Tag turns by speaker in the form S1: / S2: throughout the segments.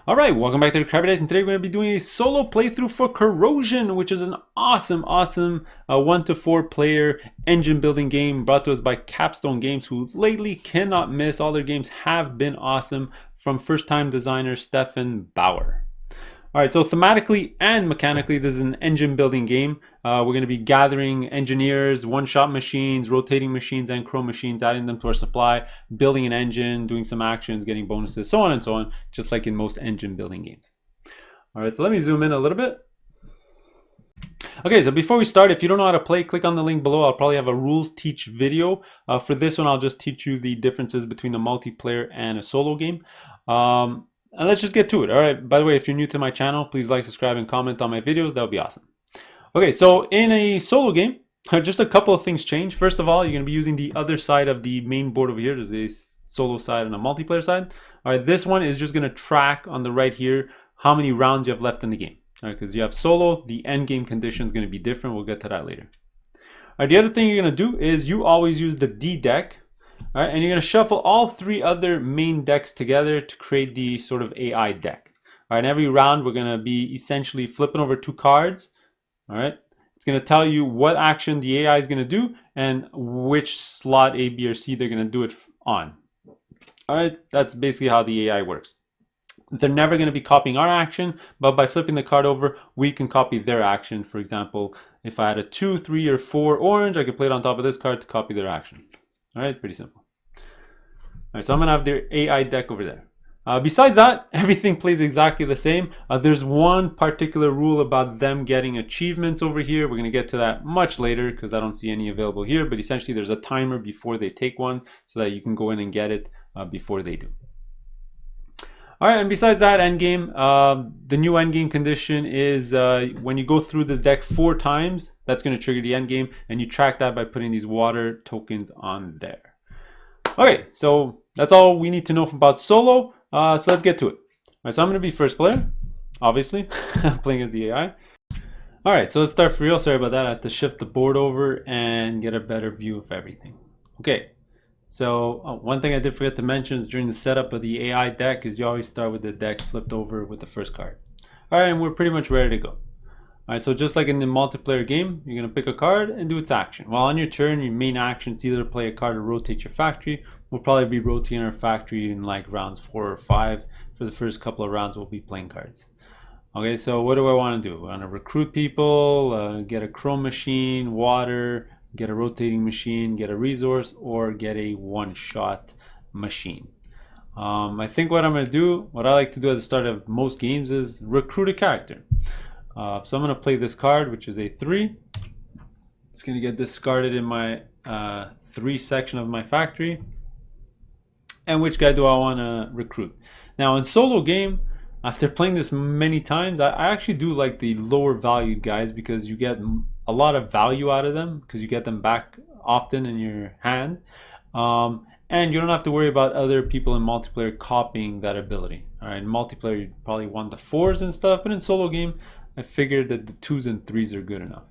S1: Alright, welcome back to the Crabby Days, and today we're going to be doing a solo playthrough for Corrosion, which is an awesome 1 to 4 player engine building game brought to us by Capstone Games, who lately cannot miss. All their games have been awesome, from first time designer Stefan Bauer. Alright, so thematically and mechanically, this is an engine building game. We're going to be gathering engineers, one-shot machines, rotating machines, and chrome machines, adding them to our supply, building an engine, doing some actions, getting bonuses, so on and so on, just like in most engine building games. Alright, so let me zoom in a little bit. Okay, so before we start, if you don't know how to play, click on the link below. I'll probably have a rules teach video. For this one, I'll just teach you the differences between a multiplayer and a solo game. And let's just get to it. All right, by the way, if you're new to my channel, please like, subscribe, and comment on my videos. That would be awesome. Okay, so in a solo game, just a couple of things change. First of all, you're going to be using the other side of the main board over here. There's a solo side and a multiplayer side. All right, this one is just going to track on the right here how many rounds you have left in the game. All right, because you have solo, the end game condition is going to be different. We'll get to that later. All right, the other thing you're going to do is you always use the D deck. All right, and you're going to shuffle all three other main decks together to create the sort of AI deck. All right, and every round we're going to be essentially flipping over 2 cards. All right, it's going to tell you what action the AI is going to do and which slot A, B, or C they're going to do it on. All right, that's basically how the AI works. They're never going to be copying our action, but by flipping the card over, we can copy their action. For example, if I had a 2, 3, or 4 orange, I could play it on top of this card to copy their action. All right, pretty simple. All right, so I'm gonna have their AI deck over there. Besides that, everything plays exactly the same. There's one particular rule about them getting achievements over here. We're gonna get to that much later because I don't see any available here, but essentially there's a timer before they take one so that you can go in and get it before they do. All right, and besides that endgame, the new endgame condition is when you go through this deck 4 times, that's going to trigger the endgame, and you track that by putting these water tokens on there. Okay, so that's all we need to know about solo, so let's get to it. All right, so I'm going to be first player, obviously, playing as the AI. All right, so let's start for real. Sorry about that. I had to shift the board over and get a better view of everything. Okay. So one thing I did forget to mention is during the setup of the AI deck is you always start with the deck flipped over with the first card. All right, and we're pretty much ready to go. All right, so just like in the multiplayer game, you're going to pick a card and do its action. While on your turn, your main action is either to play a card or rotate your factory. We'll probably be rotating our factory in like rounds 4 or 5. For the first couple of rounds, we'll be playing cards. Okay, so what do I want to do? I want to recruit people, get a chrome machine, water, get a rotating machine, get a resource, or get a one-shot machine. I think what I'm going to do, what I like to do at the start of most games is recruit a character. So I'm going to play this card, which is a 3. It's going to get discarded in my 3 section of my factory. And which guy do I want to recruit? Now in solo game, after playing this many times, I actually do like the lower valued guys because you get a lot of value out of them because you get them back often in your hand. And you don't have to worry about other people in multiplayer copying that ability. All right, in multiplayer, you probably want the 4s and stuff, but in solo game, I figured that the 2s and 3s are good enough.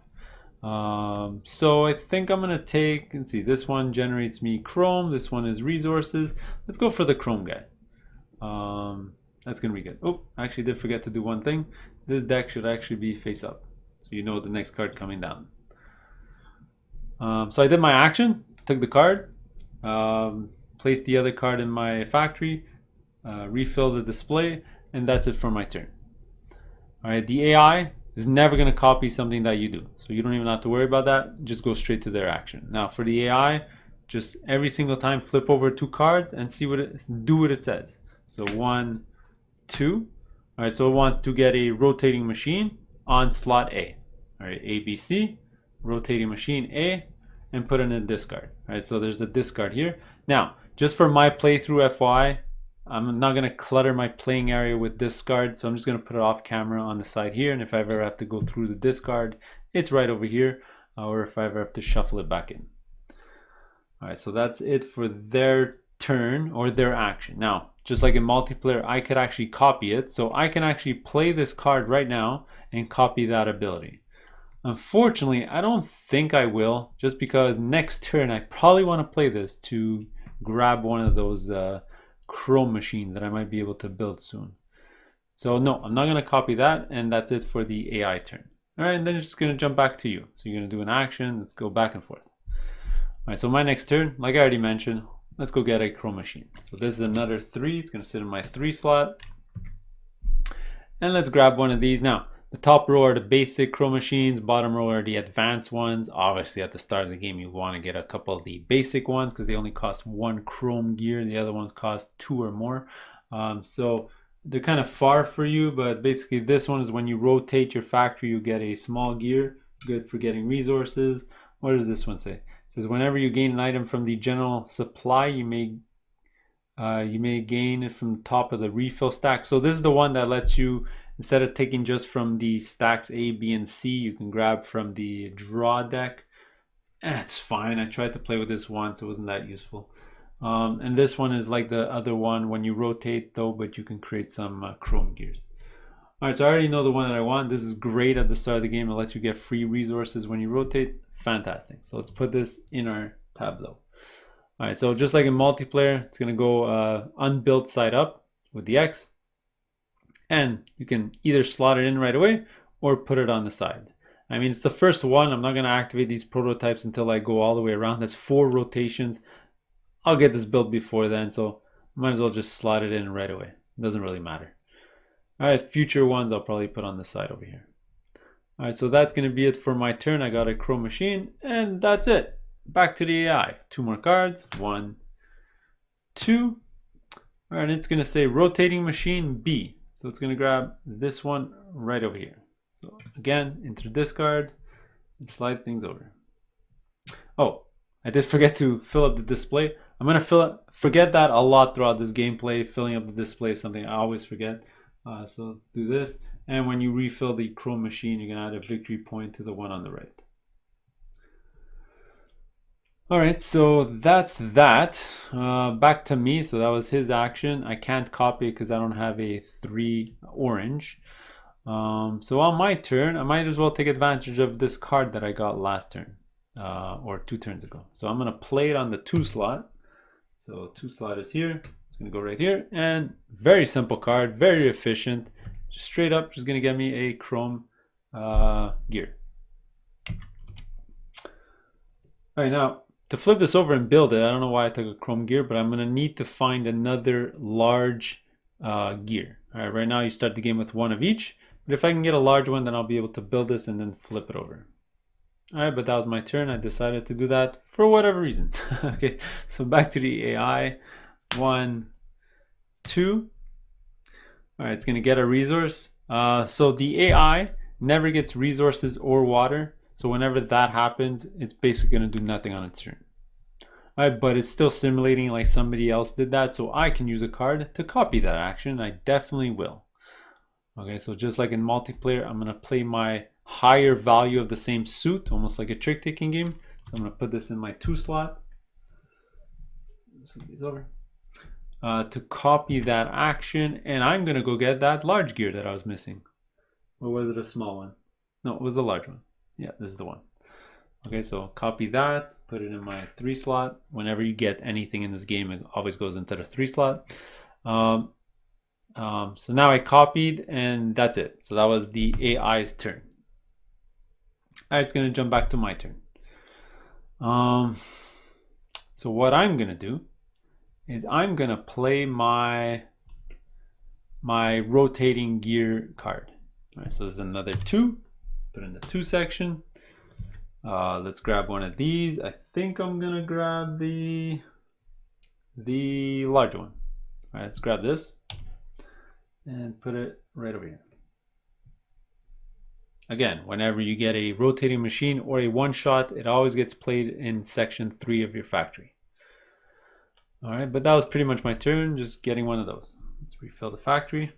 S1: So I think I'm gonna take, and see, this one generates me chrome, this one is resources. Let's go for the chrome guy. That's gonna be good. Oh, I actually did forget to do one thing. This deck should actually be face up, so you know the next card coming down. So I did my action, took the card, placed the other card in my factory, refill the display, and that's it for my turn. All right, the AI is never going to copy something that you do, so you don't even have to worry about that. Just go straight to their action. Now for the AI, just every single time flip over 2 cards and see what do what it says. So 1, 2. All right, so it wants to get a rotating machine on slot A. All right, A, B, C, rotating machine A, and put it in a discard. All right, so there's a discard here. Now, just for my playthrough FYI, I'm not going to clutter my playing area with discard, so I'm just going to put it off camera on the side here, and if I ever have to go through the discard, it's right over here, or if I ever have to shuffle it back in. All right, so that's it for their turn or their action. Now, just like in multiplayer, I could actually copy it, so I can actually play this card right now and copy that ability. Unfortunately, I don't think I will, just because next turn I probably want to play this to grab one of those chrome machines that I might be able to build soon. So no, I'm not going to copy that, and that's it for the AI turn. All right, and then it's just going to jump back to you. So you're going to do an action. Let's go back and forth. All right, so my next turn, like I already mentioned, let's go get a Chrome machine. So this is another 3. It's going to sit in my 3 slot. And let's grab one of these. Now, the top row are the basic Chrome machines. Bottom row are the advanced ones. Obviously, at the start of the game, you want to get a couple of the basic ones because they only cost 1 Chrome gear. The other ones cost 2 or more. So they're kind of far for you, but basically this one is when you rotate your factory, you get a small gear, good for getting resources. What does this one say? It says whenever you gain an item from the general supply, you may gain it from the top of the refill stack. So this is the one that lets you, instead of taking just from the stacks A, B, and C, you can grab from the draw deck. It's fine. I tried to play with this once. It wasn't that useful. And this one is like the other one when you rotate though, but you can create some Chrome gears. All right, so I already know the one that I want. This is great at the start of the game. It lets you get free resources when you rotate. Fantastic. So let's put this in our tableau. All right, so just like in multiplayer, it's going to go unbuilt side up with the X. And you can either slot it in right away or put it on the side. I mean, it's the first one. I'm not going to activate these prototypes until I go all the way around. That's 4 rotations. I'll get this built before then, so might as well just slot it in right away. It doesn't really matter. All right, future ones I'll probably put on the side over here. All right, so that's going to be it for my turn. I got a Chrome machine, and that's it. Back to the AI. 2 more cards. 1, 2. All right, it's going to say rotating machine B. So it's going to grab this one right over here. So again, into the discard and slide things over. Oh, I did forget to fill up the display. I'm going to forget that a lot throughout this gameplay. Filling up the display is something I always forget. So let's do this. And when you refill the Chrome machine, you're going to add a victory point to the one on the right. All right, so that's that. Back to me. So that was his action. I can't copy it because I don't have a 3 orange. So on my turn, I might as well take advantage of this card that I got last turn. Or 2 turns ago. So I'm going to play it on the 2 slot. So 2 slot is here. It's going to go right here. And very simple card, very efficient. Just straight up, just going to get me a Chrome gear. All right, now to flip this over and build it, I don't know why I took a Chrome gear, but I'm going to need to find another large gear. All right, right now you start the game with 1 of each. But if I can get a large one, then I'll be able to build this and then flip it over. All right, but that was my turn. I decided to do that for whatever reason. Okay, so back to the AI. 1, 2. All right, it's going to get a resource. So the AI never gets resources or water. So whenever that happens, it's basically going to do nothing on its turn. All right, but it's still simulating like somebody else did that. So I can use a card to copy that action. I definitely will. Okay, so just like in multiplayer, I'm going to play my higher value of the same suit, almost like a trick-taking game. So I'm going to put this in my 2 slot. Flip these over. To copy that action, and I'm going to go get that large gear that I was missing. Or was it a small one? No, it was a large one. Yeah, this is the one. Okay, so copy that, put it in my 3 slot. Whenever you get anything in this game, it always goes into the 3 slot. So now I copied, and that's it. So that was the AI's turn. All right, it's going to jump back to my turn. So what I'm going to do is I'm going to play my rotating gear card. All right, so this is another 2. Put in the 2 section. Let's grab one of these. I think I'm going to grab the large one. All right, let's grab this and put it right over here. Again, whenever you get a rotating machine or a one-shot, it always gets played in section 3 of your factory. All right, but that was pretty much my turn, just getting one of those. Let's refill the factory.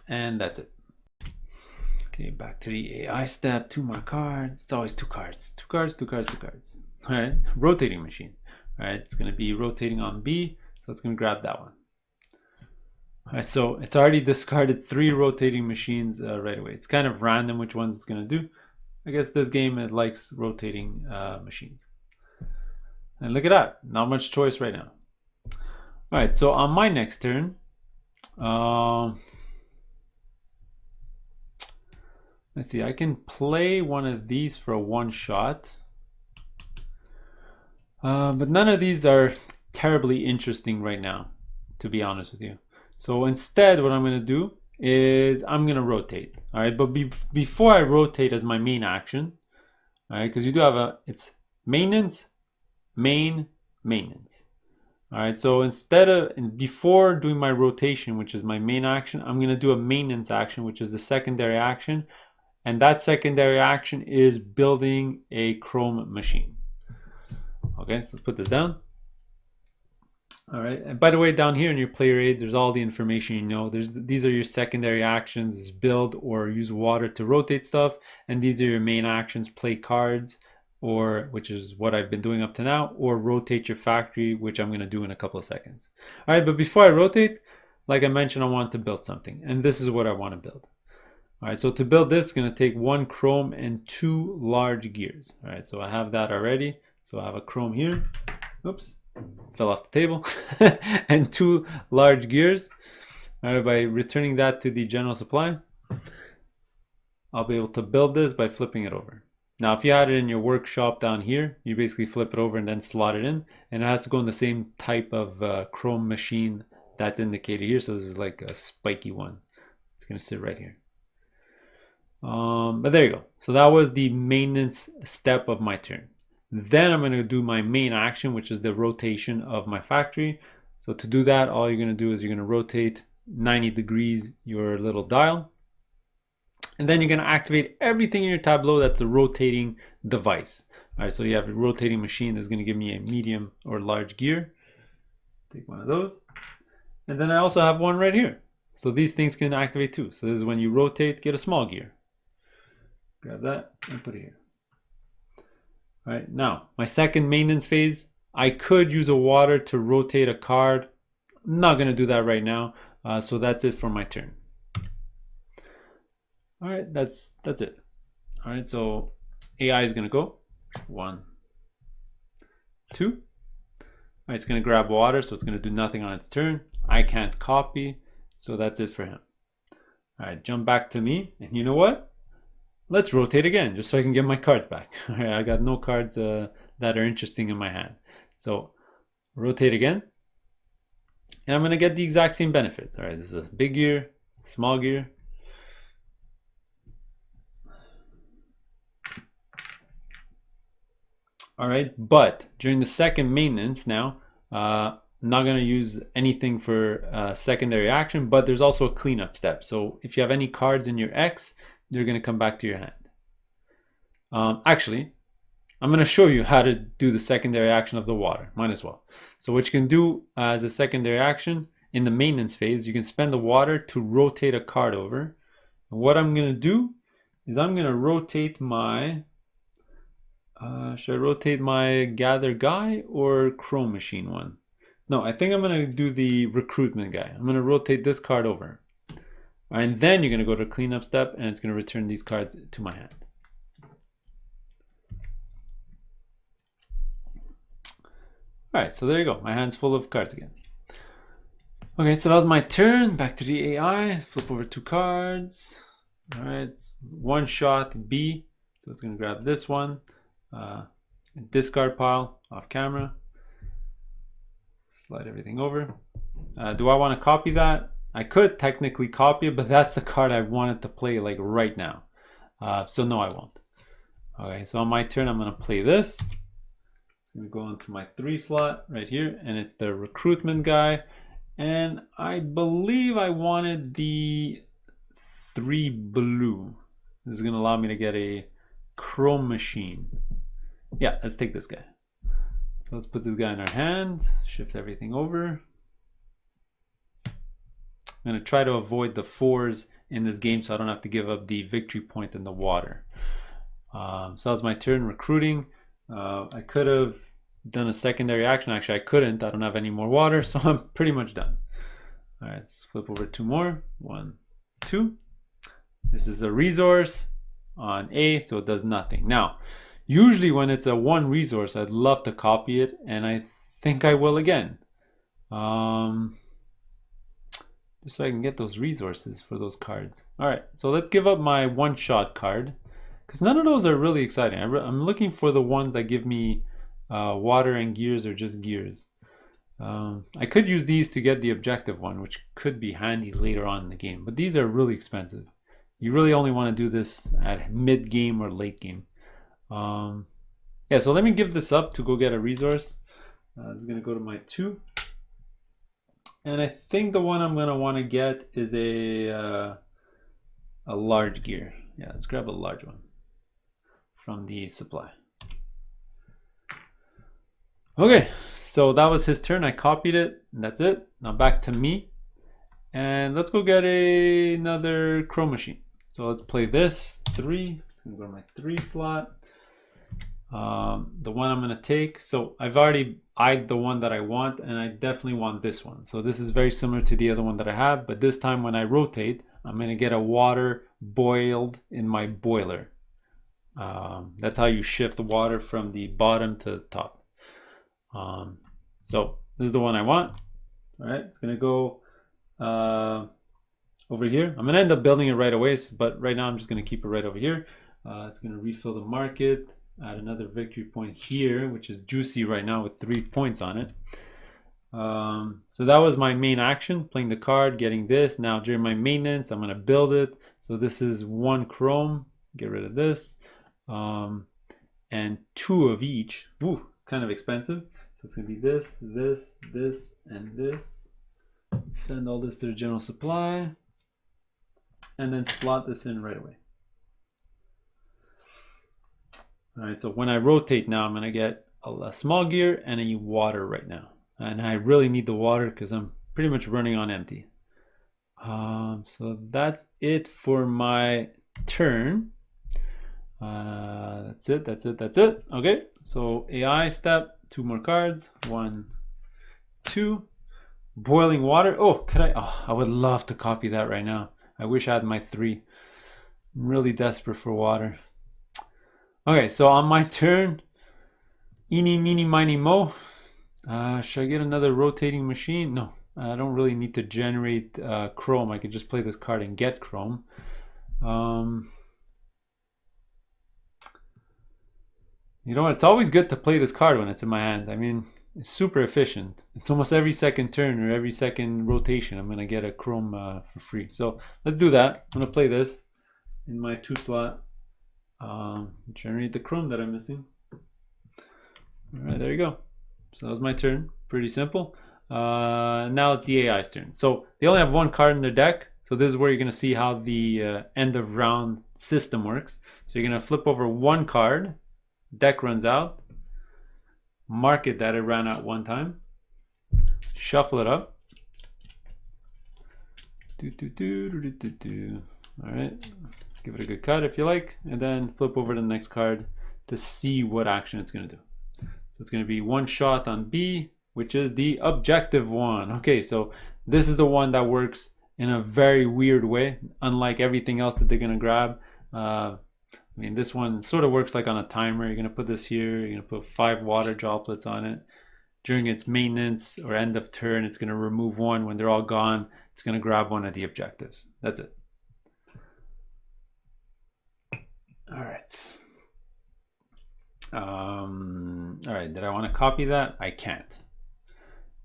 S1: And that's it. Okay, back to the AI step. 2 more cards. It's always 2 cards. 2 cards, 2 cards, 2 cards. All right, rotating machine. All right, it's going to be rotating on B, so it's going to grab that one. All right, so it's already discarded 3 rotating machines right away. It's kind of random which ones it's going to do. I guess this game, it likes rotating machines. And look at that, not much choice right now. All right, so on my next turn, Let's see, I can play one of these for a one shot. But none of these are terribly interesting right now, to be honest with you. So instead, what I'm going to do is I'm going to rotate. All right, but before I rotate as my main action, all right, because you do have it's maintenance, maintenance. All right, so before doing my rotation, which is my main action, I'm going to do a maintenance action, which is the secondary action. And that secondary action is building a chrome machine. Okay, so let's put this down. All right, and by the way, down here in your player aid, there's all the information you know. These are your secondary actions: is build or use water to rotate stuff, and these are your main actions: play cards, or which is what I've been doing up to now, or rotate your factory, which I'm going to do in a couple of seconds. All right, but before I rotate, like I mentioned, I want to build something, and this is what I want to build. All right, so to build this, it's going to take 1 chrome and 2 large gears. All right, so I have that already. So I have a chrome here. Oops, fell off the table. And 2 large gears. All right, by returning that to the general supply, I'll be able to build this by flipping it over. Now, if you had it in your workshop down here, you basically flip it over and then slot it in. And it has to go in the same type of chrome machine that's indicated here. So this is like a spiky one. It's going to sit right here. But there you go. So that was the maintenance step of my turn. Then I'm going to do my main action, which is the rotation of my factory. So to do that, all you're going to do is you're going to rotate 90 degrees your little dial. And then you're going to activate everything in your tableau that's a rotating device. All right, so you have a rotating machine that's going to give me a medium or large gear. Take one of those. And then I also have one right here. So these things can activate too. So this is when you rotate, get a small gear. Grab that and put it here. All right, now my second maintenance phase, I could use a water to rotate a card. I'm not going to do that right now. So that's it for my turn. All right, that's it. All right, so AI is going to go 1, 2. All right, it's going to grab water, so it's going to do nothing on its turn. I can't copy, so that's it for him. All right, jump back to me, and you know what? Let's rotate again, just so I can get my cards back. All right, I got no cards that are interesting in my hand. So rotate again, and I'm going to get the exact same benefits. All right, this is a big gear, small gear. All right, but during the second maintenance now, I'm not going to use anything for secondary action, but there's also a cleanup step. So if you have any cards in your X, they're going to come back to your hand. Actually, I'm going to show you how to do the secondary action of the water. Might as well. So what you can do as a secondary action in the maintenance phase, you can spend the water to rotate a card over. And what I'm going to do is I'm going to rotate my... should I rotate my gather guy or chrome machine one? No, I think I'm going to do the recruitment guy. I'm going to rotate this card over. And then you're going to go to cleanup step, and it's going to return these cards to my hand. All right, so there you go. My hand's full of cards again. Okay, so that was my turn. Back to the AI. Flip over 2 cards. All right, it's one shot B. So it's going to grab this one. Discard pile off camera. Slide everything over. Do I want to copy that? I could technically copy it, but that's the card I wanted to play like right now. So no, I won't. Okay, so on my turn, I'm going to play this. It's going to go into my 3 slot right here, and it's the recruitment guy. And I believe I wanted the 3 blue. This is going to allow me to get a chrome machine. Yeah, let's take this guy. So let's put this guy in our hand, shift everything over. I'm going to try to avoid the 4s in this game so I don't have to give up the victory point in the water. So that was my turn recruiting. I could have done a secondary action. Actually, I couldn't. I don't have any more water, so I'm pretty much done. All right, let's flip over 2 more. 1, 2. This is a resource on A, so it does nothing. Now, usually when it's a 1 resource, I'd love to copy it, and I think I will again. just so I can get those resources for those cards. All right, so let's give up my one-shot card, because none of those are really exciting. I'm looking for the ones that give me water and gears, or just gears. I could use these to get the objective one, which could be handy later on in the game, but these are really expensive. You really only want to do this at mid-game or late game. Yeah, so let me give this up to go get a resource. This is going to go to my 2. And I think the one I'm going to want to get is a large gear. Yeah, let's grab a large one from the supply. Okay, so that was his turn. I copied it, and that's it. Now back to me. And let's go get another Crow machine. So let's play this 3. It's going to go to my 3 slot. The one I'm going to take, so I've already eyed the one that I want, and I definitely want this one. So this is very similar to the other one that I have, but this time when I rotate, I'm going to get a water boiled in my boiler. That's how you shift water from the bottom to the top. So this is the one I want. All right, it's going to go over here. I'm going to end up building it right away, but right now I'm just going to keep it right over here. It's going to refill the market. Add another victory point here, which is juicy right now with 3 points on it. So that was my main action, playing the card, getting this. Now during my maintenance, I'm going to build it. So this is 1 chrome, get rid of this, and 2 of each. Ooh, kind of expensive. So it's going to be this, this, this, and this. Send all this to the general supply, and then slot this in right away. All right, so when I rotate now, I'm going to get a small gear and a water right now. And I really need the water because I'm pretty much running on empty. So that's it for my turn. That's it. Okay, so AI step, 2 more cards. 1, 2. Boiling water. Oh, could I? Oh, I would love to copy that right now. I wish I had my 3. I'm really desperate for water. Okay, so on my turn, eeny, meeny, miny, mo. Should I get another rotating machine? No, I don't really need to generate chrome. I could just play this card and get chrome. You know what? It's always good to play this card when it's in my hand. I mean, it's super efficient. It's almost every second turn or every second rotation I'm going to get a chrome for free. So let's do that. I'm going to play this in my 2 slot. Generate the chrome that I'm missing. All right, there you go. So that was my turn. Pretty simple. Now it's the AI's turn. So they only have 1 card in their deck. So this is where you're going to see how the end of round system works. So you're going to flip over 1 card. Deck runs out. Mark it that it ran out 1 time. Shuffle it up. All right. Give it a good cut if you like, and then flip over to the next card to see what action it's going to do. So it's going to be 1 shot on B, which is the objective one. Okay, so this is the one that works in a very weird way, unlike everything else that they're going to grab. I mean, this one sort of works like on a timer. You're going to put this here, you're going to put 5 water droplets on it. During its maintenance or end of turn, it's going to remove 1. When they're all gone, it's going to grab 1 of the objectives. That's it. All right. All right. Did I want to copy that? I can't.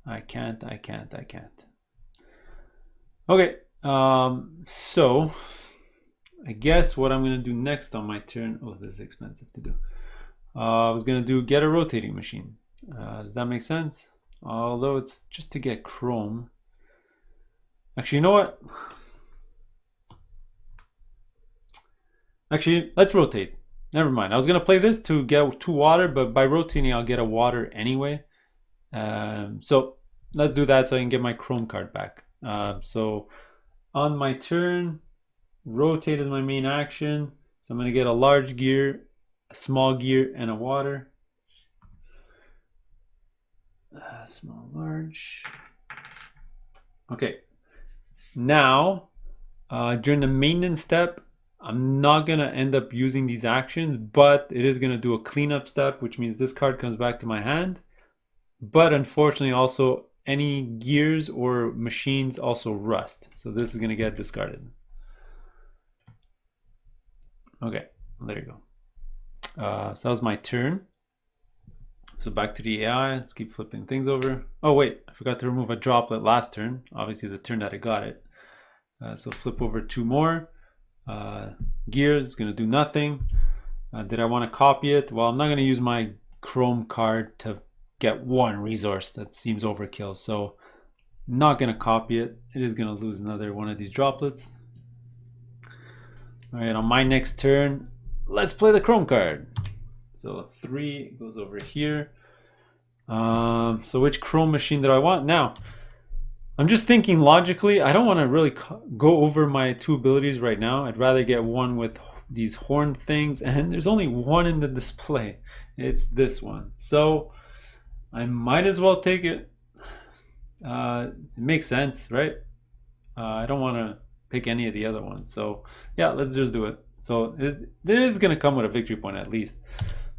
S1: I can't. Okay. So I guess what I'm going to do next on my turn. Oh, this is expensive to do. I was going to do get a rotating machine. Does that make sense? Although it's just to get chrome. Actually, you know what? Actually, let's rotate. Never mind. I was going to play this to get 2 water, but by rotating, I'll get a water anyway. So let's do that so I can get my chrome card back. So on my turn, rotate is my main action. So I'm going to get a large gear, a small gear, and a water. Small, large. Okay. Now, during the maintenance step, I'm not going to end up using these actions, but it is going to do a cleanup step, which means this card comes back to my hand. But unfortunately, also any gears or machines also rust. So this is going to get discarded. Okay, there you go. So that was my turn. So back to the AI. Let's keep flipping things over. Oh wait, I forgot to remove a droplet last turn. Obviously the turn that I got it. So flip over 2 more. Gears is going to do nothing. Did I want to copy it? Well, I'm not going to use my Chrome card to get 1 resource. That seems overkill. So not going to copy it. It is going to lose another one of these droplets. All right, on my next turn, let's play the Chrome card. So 3 goes over here. So which Chrome machine do I want? Now, I'm just thinking logically, I don't want to really go over my 2 abilities right now. I'd rather get one with these horn things, and there's only one in the display. It's this one. So I might as well take it. It makes sense, right? I don't want to pick any of the other ones. So yeah, let's just do it. So it is going to come with a victory point at least.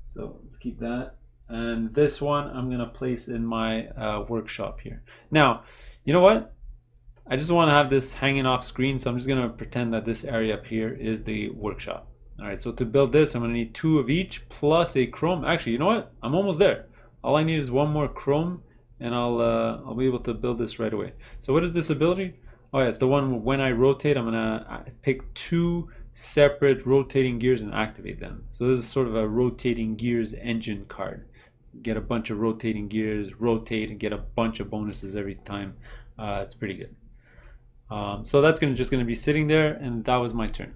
S1: So let's keep that. And this one I'm going to place in my workshop here. Now, you know what? I just want to have this hanging off screen, so I'm just going to pretend that this area up here is the workshop. All right, so to build this, I'm going to need 2 of each plus a chrome. Actually, you know what? I'm almost there. All I need is 1 more chrome, and I'll be able to build this right away. So what is this ability? Oh yeah, it's the one when I rotate, I'm going to pick 2 separate rotating gears and activate them. So this is sort of a rotating gears engine card. Get a bunch of rotating gears, rotate, and get a bunch of bonuses every time. It's pretty good. So that's just going to be sitting there, and that was my turn.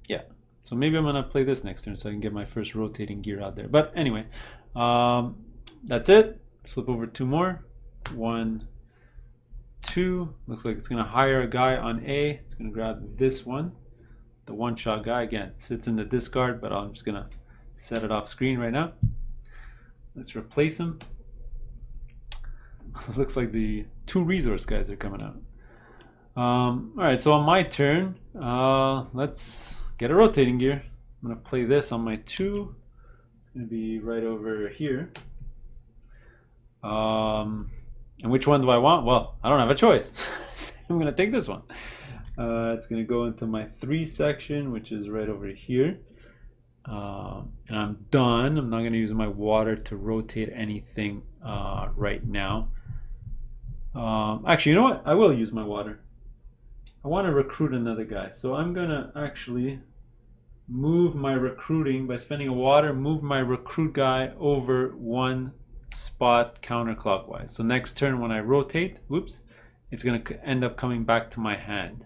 S1: Yeah, so maybe I'm going to play this next turn so I can get my first rotating gear out there. But anyway, that's it. Flip over 2 more. 1, 2. Looks like it's going to hire a guy on A. It's going to grab this one. The one-shot guy, again, sits in the discard, but I'm just going to set it off screen right now. Let's replace him. Looks like the 2 resource guys are coming out. All right, so on my turn, let's get a rotating gear. I'm going to play this on my 2. It's going to be right over here. And which one do I want? Well, I don't have a choice. I'm going to take this one. It's going to go into my 3 section, which is right over here. And I'm done. I'm not going to use my water to rotate anything right now. Actually, you know what? I will use my water. I want to recruit another guy. So I'm going to actually move my recruiting by spending a water, move my recruit guy over 1 spot counterclockwise. So next turn when I rotate, whoops, it's going to end up coming back to my hand,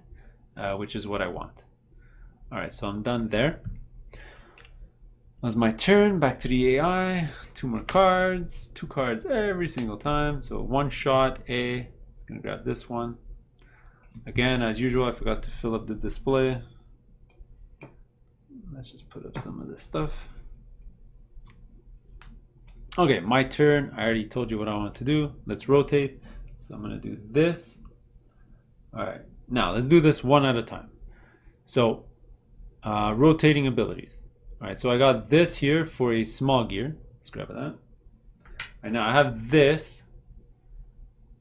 S1: which is what I want. All right, so I'm done there. That's my turn. Back to the AI. 2 more cards. 2 cards every single time. So 1 shot A. It's going to grab this one. Again, as usual, I forgot to fill up the display. Let's just put up some of this stuff. Okay, my turn. I already told you what I want to do. Let's rotate. So I'm going to do this. All right, now let's do this one at a time. So rotating abilities. All right, so I got this here for a small gear. Let's grab that. All right, now I have this.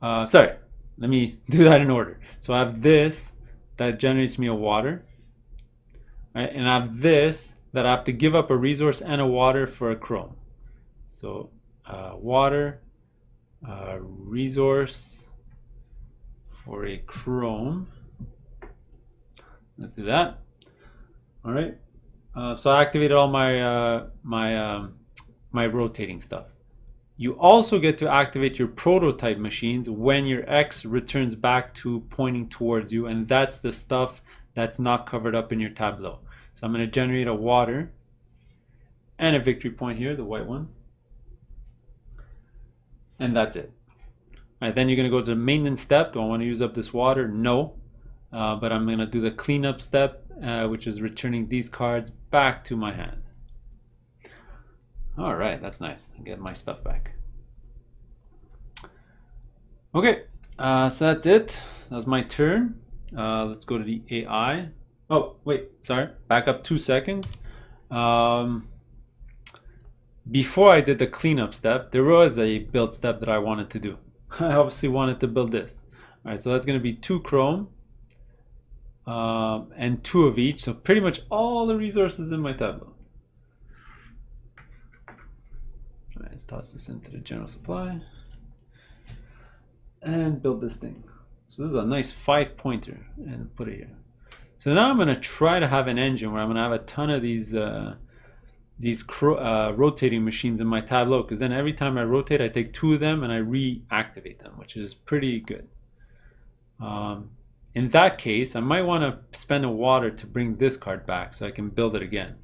S1: Sorry, let me do that in order. So I have this that generates me a water. All right, and I have this that I have to give up a resource and a water for a chrome. So water, resource for a chrome. Let's do that. All right. So I activated all my my rotating stuff. You also get to activate your prototype machines when your X returns back to pointing towards you, and that's the stuff that's not covered up in your tableau. So I'm going to generate a water and a victory point here, the white ones. And that's it. All right, then you're going to go to the maintenance step. Do I want to use up this water? No. But I'm going to do the cleanup step, which is returning these cards back to my hand. All right, that's nice. I get my stuff back. Okay, so that's it. That was my turn. Let's go to the AI. Oh, wait, sorry. Back up 2 seconds. Before I did the cleanup step, there was a build step that I wanted to do. I obviously wanted to build this. All right, so that's going to be 2 chrome and 2 of each. So pretty much all the resources in my tableau. All right, let's toss this into the general supply and build this thing. So this is a nice 5-pointer, and put it here. So now I'm going to try to have an engine where I'm going to have a ton of these rotating machines in my tableau, because then every time I rotate, I take 2 of them and I reactivate them, which is pretty good. In that case, I might want to spend a water to bring this card back so I can build it again.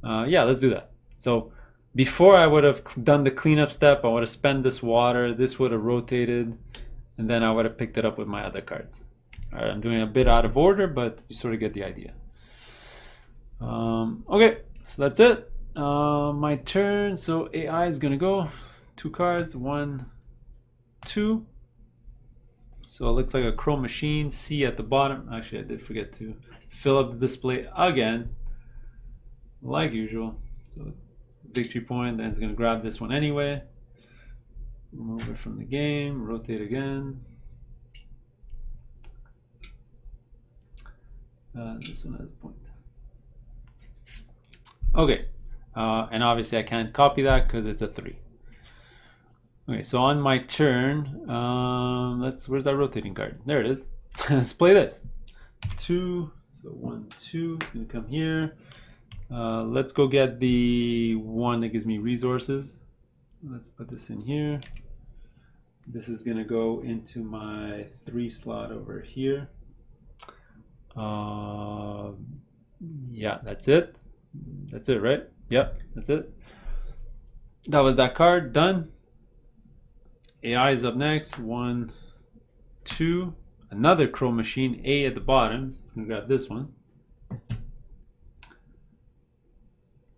S1: Yeah, let's do that. So before I would have done the cleanup step, I would have spent this water, this would have rotated, and then I would have picked it up with my other cards. All right, I'm doing a bit out of order, but you sort of get the idea. Okay, so that's it. My turn. So AI is gonna go 2 cards, 1, 2. So it looks like a chrome machine. C at the bottom. Actually, I did forget to fill up the display again, like usual. So it's victory point. Then it's gonna grab this one anyway. Remove it from the game. Rotate again. This one has a point. Okay, and obviously I can't copy that because it's a 3. Okay, so on my turn, where's that rotating card? There it is. Let's play this. 2, so 1, 2, it's gonna come here. Let's go get the one that gives me resources. Let's put this in here. This is gonna go into my 3 slot over here. Yeah, that's it. That's it, right? Yep, that's it. That was that card. Done. AI is up next. 1, 2. Another chrome machine. A at the bottom. So it's gonna grab this one.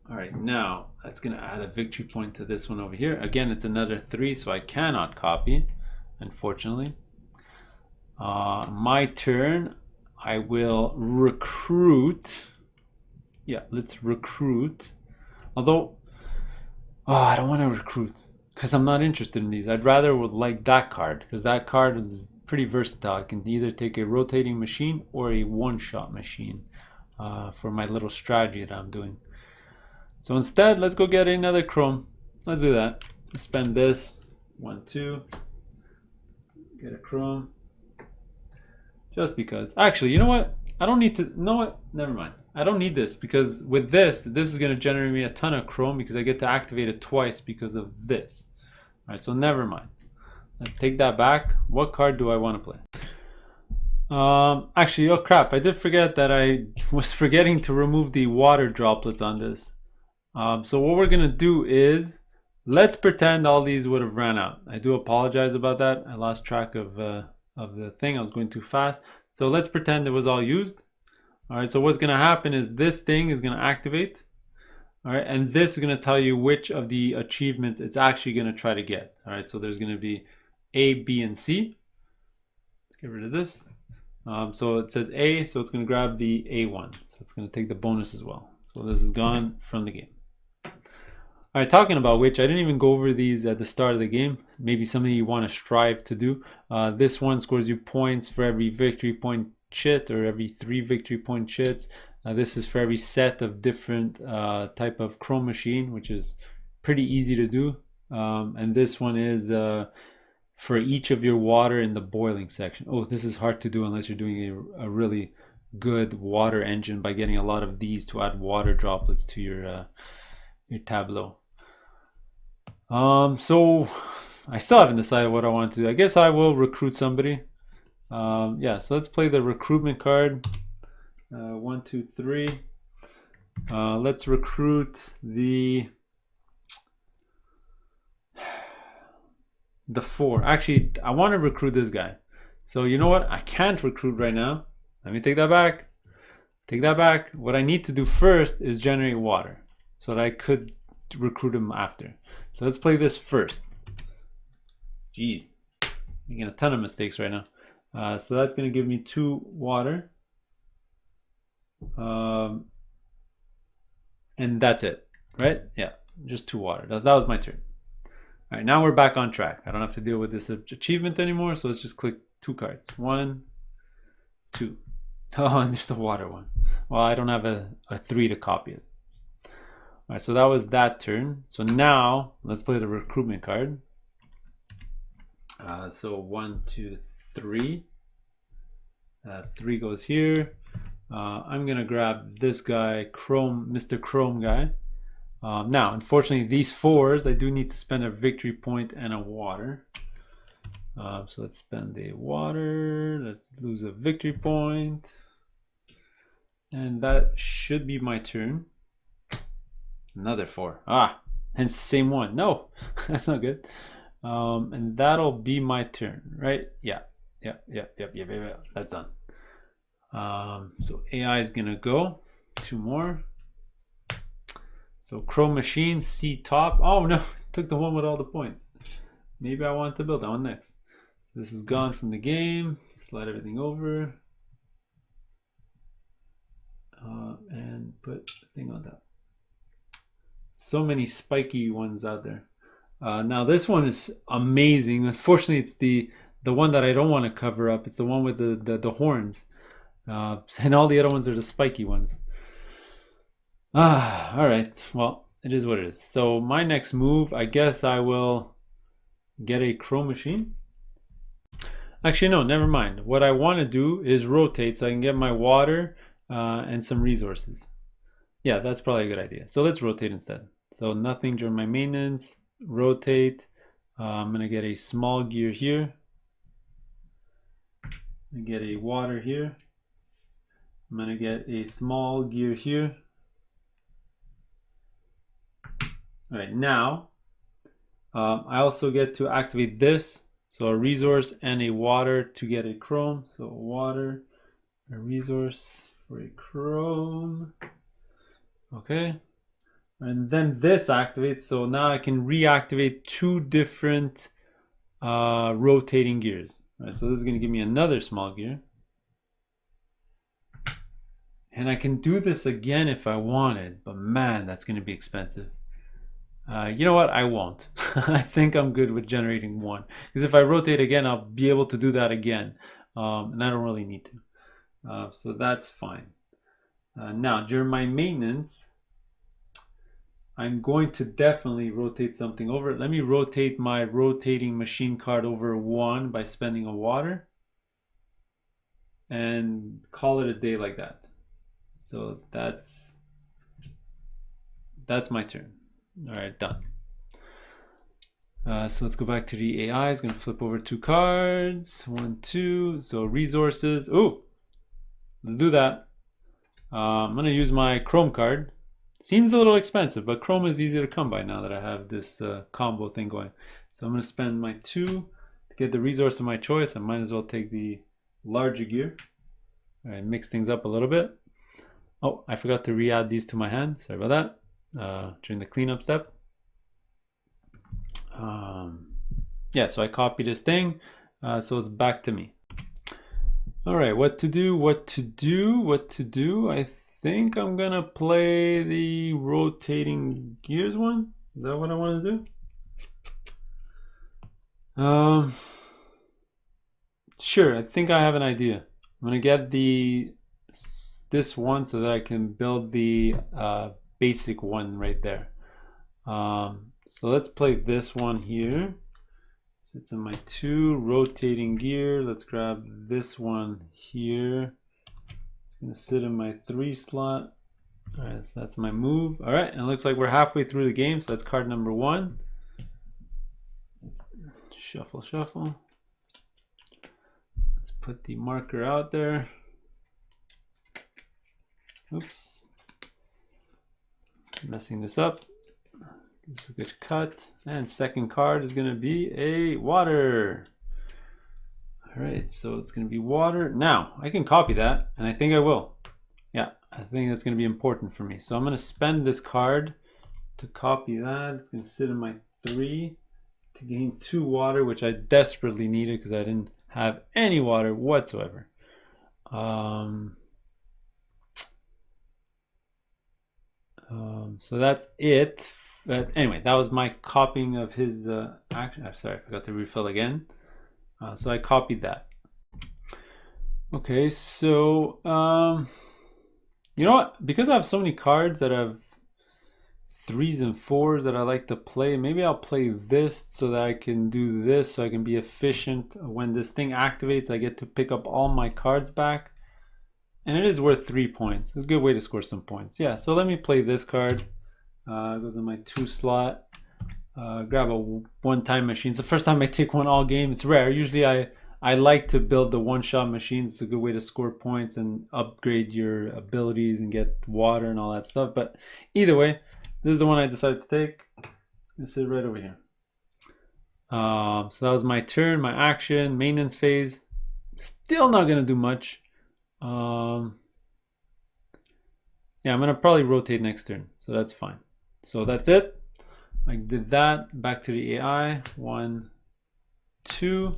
S1: All right, now that's gonna add a victory point to this one over here. Again, it's another 3, so I cannot copy, unfortunately. My turn. I will recruit. Yeah, let's recruit. Although, I don't want to recruit because I'm not interested in these. I'd rather would like that card, because that card is pretty versatile. I can either take a rotating machine or a one-shot machine for my little strategy that I'm doing. So instead, let's go get another chrome. Let's do that. Let's spend this. 1, 2. Get a chrome. Just because. Actually, you know what? I don't need to. You know what? Never mind. I don't need this, because with this is going to generate me a ton of chrome because I get to activate it twice because of this. All right, so never mind. Let's take that back. What card do I want to play? Actually, oh crap! I did forget that I was forgetting to remove the water droplets on this. So what we're gonna do is, let's pretend all these would have ran out. I do apologize about that. I lost track of the thing. I was going too fast. So let's pretend it was all used. All right, so what's gonna happen is this thing is gonna activate. All right, and this is gonna tell you which of the achievements it's actually gonna try to get. All right, so there's gonna be A, B, and C. Let's get rid of this. So it says A, so it's gonna grab the A1. So it's gonna take the bonus as well. So this is gone from the game. All right, talking about which, I didn't even go over these at the start of the game. Maybe something you want to strive to do. This one scores you points for every victory point chit, or every 3 victory point chits. This is for every set of different type of chrome machine, which is pretty easy to do. And this one is for each of your water in the boiling section. Oh, this is hard to do unless you're doing a really good water engine by getting a lot of these to add water droplets to your tableau. So I still haven't decided what I want to do. I guess I will recruit somebody. Yeah, so let's play the recruitment card. 1, 2, 3. Let's recruit the 4. Actually, I want to recruit this guy. So you know what? I can't recruit right now. Let me take that back. Take that back. What I need to do first is generate water so that I could recruit him after. So let's play this first. Jeez, making a ton of mistakes right now. So that's going to give me 2 water. And that's it, right? Yeah, just 2 water. That was my turn. All right, now we're back on track. I don't have to deal with this achievement anymore, so let's just click 2 cards. 1, 2. Oh, and there's the water one. Well, I don't have a 3 to copy it. All right, so that was that turn. So now let's play the recruitment card. So 1, 2, 3. 3 goes here. I'm gonna grab this guy, Chrome, Mr. Chrome guy. Now, unfortunately, these 4s, I do need to spend a victory point and a water. So let's spend a water. Let's lose a victory point. And that should be my turn. Another 4. Ah, hence the same one. No, that's not good. And that'll be my turn, right? Yeah. That's done. So AI is gonna go. 2 more. So Chrome Machine, C top. Oh no, it took the one with all the points. Maybe I want to build that one next. So this is gone from the game. Slide everything over. And put the thing on that. So many spiky ones out there. Now this one is amazing. Unfortunately, it's the one that I don't want to cover up. It's the one with the horns. And all the other ones are the spiky ones. All right. Well, it is what it is. So my next move, I guess I will get a Chrome Machine. Actually, no, never mind. What I want to do is rotate so I can get my water and some resources. Yeah, that's probably a good idea. So let's rotate instead. So nothing during my maintenance. Rotate. I'm going to get a small gear here. I'm going to get a water here. I'm going to get a small gear here. All right, now I also get to activate this. So a resource and a water to get a chrome. So water, a resource for a chrome. Okay. And then this activates. So now I can reactivate 2 different rotating gears. All right, so this is going to give me another small gear. And I can do this again if I wanted, but man, that's going to be expensive. You know what? I won't. I think I'm good with generating 1. Because if I rotate again, I'll be able to do that again. And I don't really need to. So that's fine. Now, during my maintenance, I'm going to definitely rotate something over. Let me rotate my rotating machine card over 1 by spending a water. And call it a day like that. So that's my turn. All right, done. So let's go back to the AI. It's going to flip over 2 cards. 1, 2. So resources. Oh, let's do that. I'm going to use my Chrome card. Seems a little expensive, but Chrome is easy to come by now that I have this combo thing going. So I'm going to spend my 2 to get the resource of my choice. I might as well take the larger gear. All right, mix things up a little bit. Oh, I forgot to re-add these to my hand. Sorry about that. During the cleanup step. Yeah, so I copied this thing. So it's back to me. All right, what to do. I think I'm gonna play the rotating gears one. Is that what I want to do? Sure, I think I have an idea. I'm gonna get this one so that I can build the basic one right there. So let's play this one here. Sits in my 2 rotating gear. Let's grab this one here. It's gonna sit in my 3 slot. All right, so that's my move. All right, and it looks like we're halfway through the game. So that's card number 1. Shuffle, shuffle. Let's put the marker out there. Oops. Messing this up. It's a good cut. And second card is going to be a water. All right, so it's going to be water. Now, I can copy that, and I think I will. Yeah, I think that's going to be important for me. So I'm going to spend this card to copy that. It's going to sit in my 3 to gain 2 water, which I desperately needed because I didn't have any water whatsoever. So that's it anyway, that was my copying of his action. I'm sorry, I forgot to refill again. So I copied that. Okay, so you know what? Because I have so many cards that have 3s and 4s that I like to play, maybe I'll play this so that I can do this, so I can be efficient. When this thing activates, I get to pick up all my cards back. And it is worth 3 points. It's a good way to score some points. Yeah, so let me play this card. It goes in my 2 slot. Grab a one-time machine. It's the first time I take one all game. It's rare. Usually I like to build the one-shot machines. It's a good way to score points and upgrade your abilities and get water and all that stuff. But either way, this is the one I decided to take. It's going to sit right over here. So that was my turn, my action, maintenance phase. Still not going to do much. Yeah, I'm going to probably rotate next turn. So that's fine. So that's it. I did that. Back to the AI. 1, 2.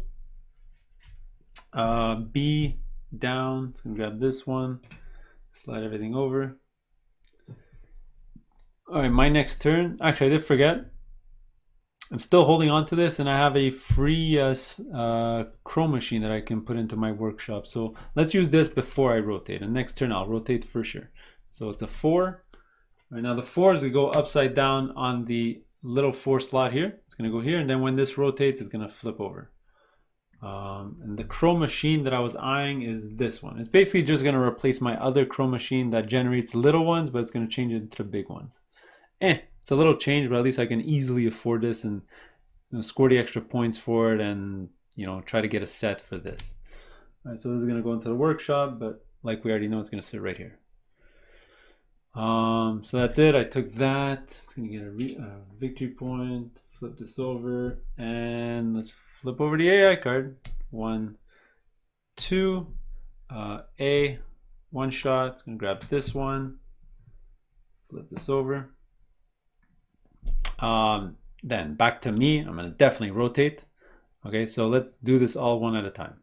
S1: B down. It's gonna grab this one. Slide everything over. All right, my next turn. Actually, I did forget. I'm still holding on to this, and I have a free chrome machine that I can put into my workshop. So let's use this before I rotate. And next turn, I'll rotate for sure. So it's a 4. Right now, the 4 is gonna go upside down on the little 4 slot here. It's gonna go here, and then when this rotates, it's gonna flip over. And the chrome machine that I was eyeing is this one. It's basically just gonna replace my other chrome machine that generates little ones, but it's gonna change it to big ones. It's a little change, but at least I can easily afford this and score the extra points for it, and try to get a set for this. All right, so this is gonna go into the workshop, but like we already know, it's gonna sit right here. So that's it. I took that. It's gonna get a victory point. Flip this over, and let's flip over the AI card. 1, 2, A, one shot. It's gonna grab this one. Flip this over. Then back to me. I'm gonna definitely rotate. Okay, so let's do this all one at a time.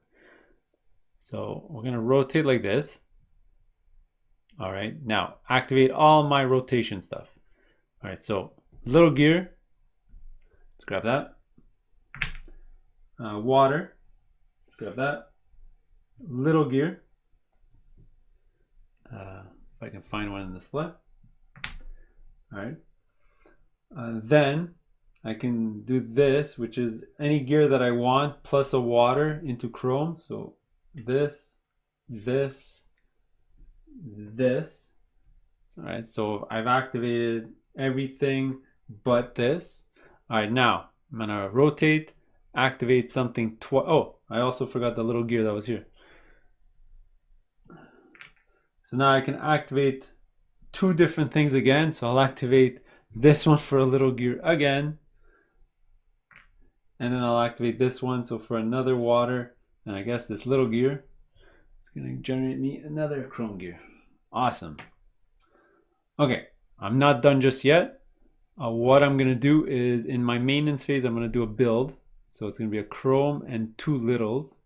S1: So we're gonna rotate like this. All right, now activate all my rotation stuff. All right, so little gear. Let's grab that. Water. Let's grab that. Little gear. If I can find one in the slot. All right. Then I can do this, which is any gear that I want plus a water into Chrome. So this. All right. So I've activated everything but this. All right, now I'm gonna rotate, activate something twice. Oh, I also forgot the little gear that was here. So now I can activate 2 different things again. So I'll activate this one for a little gear again. And then I'll activate this one. So for another water, and I guess this little gear, it's gonna generate me another chrome gear. Awesome. Okay, I'm not done just yet. What I'm gonna do is in my maintenance phase, I'm gonna do a build. So it's gonna be a chrome and 2 littles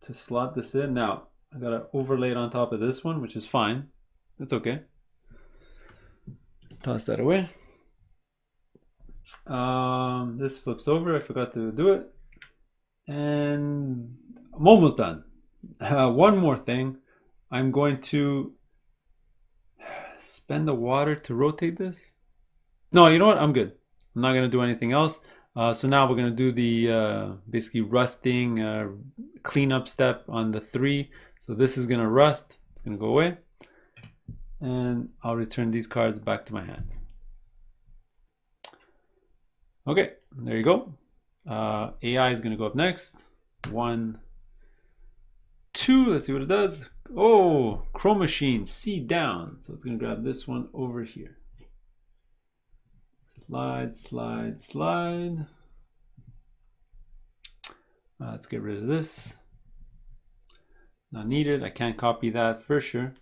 S1: to slot this in. Now I gotta overlay it on top of this one, which is fine. That's okay. Let's toss that away. This flips over. I forgot to do it, and I'm almost done. One more thing. I'm going to spend the water to rotate this. No, you know what? I'm good. I'm not going to do anything else. So now we're going to do the basically rusting cleanup step on the 3. So this is going to rust. It's going to go away. And I'll return these cards back to my hand. Okay, there you go. AI is going to go up next. 1, 2. Let's see what it does. Oh, Chrome Machine, C down. So it's going to grab this one over here. Slide, slide, slide. Let's get rid of this. Not needed. I can't copy that for sure.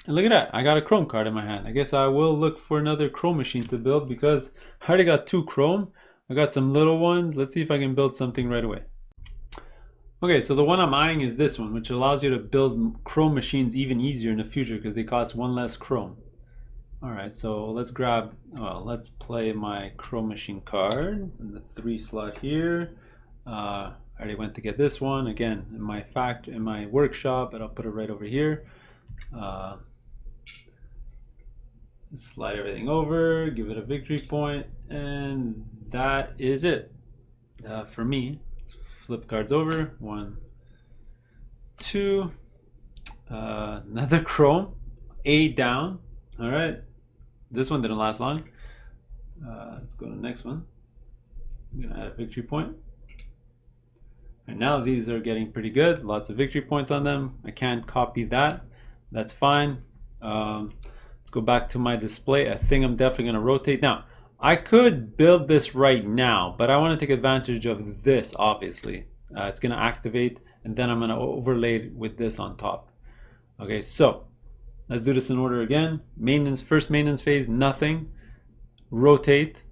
S1: And look at that. I got a Chrome card in my hand. I guess I will look for another Chrome machine to build because I already got 2 Chrome. I got some little ones. Let's see if I can build something right away. Okay, so the one I'm eyeing is this one, which allows you to build Chrome machines even easier in the future because they cost 1 less Chrome. All right, so let's grab, well, let's play my Chrome Machine card in the 3 slot here. I already went to get this one again in my workshop, but I'll put it right over here. Slide everything over, give it a victory point, and that is it for me. Let's flip cards over. 1, 2, another Chrome, A down. All right, this one didn't last long. Let's go to the next one. I'm gonna add a victory point. And now these are getting pretty good. Lots of victory points on them. I can't copy that. That's fine. Let's go back to my display. I think I'm definitely gonna rotate. Now, I could build this right now, but I want to take advantage of this, obviously. It's gonna activate, and then I'm gonna overlay it with this on top. Okay, so let's do this in order again. Maintenance, first maintenance phase, nothing. Rotate.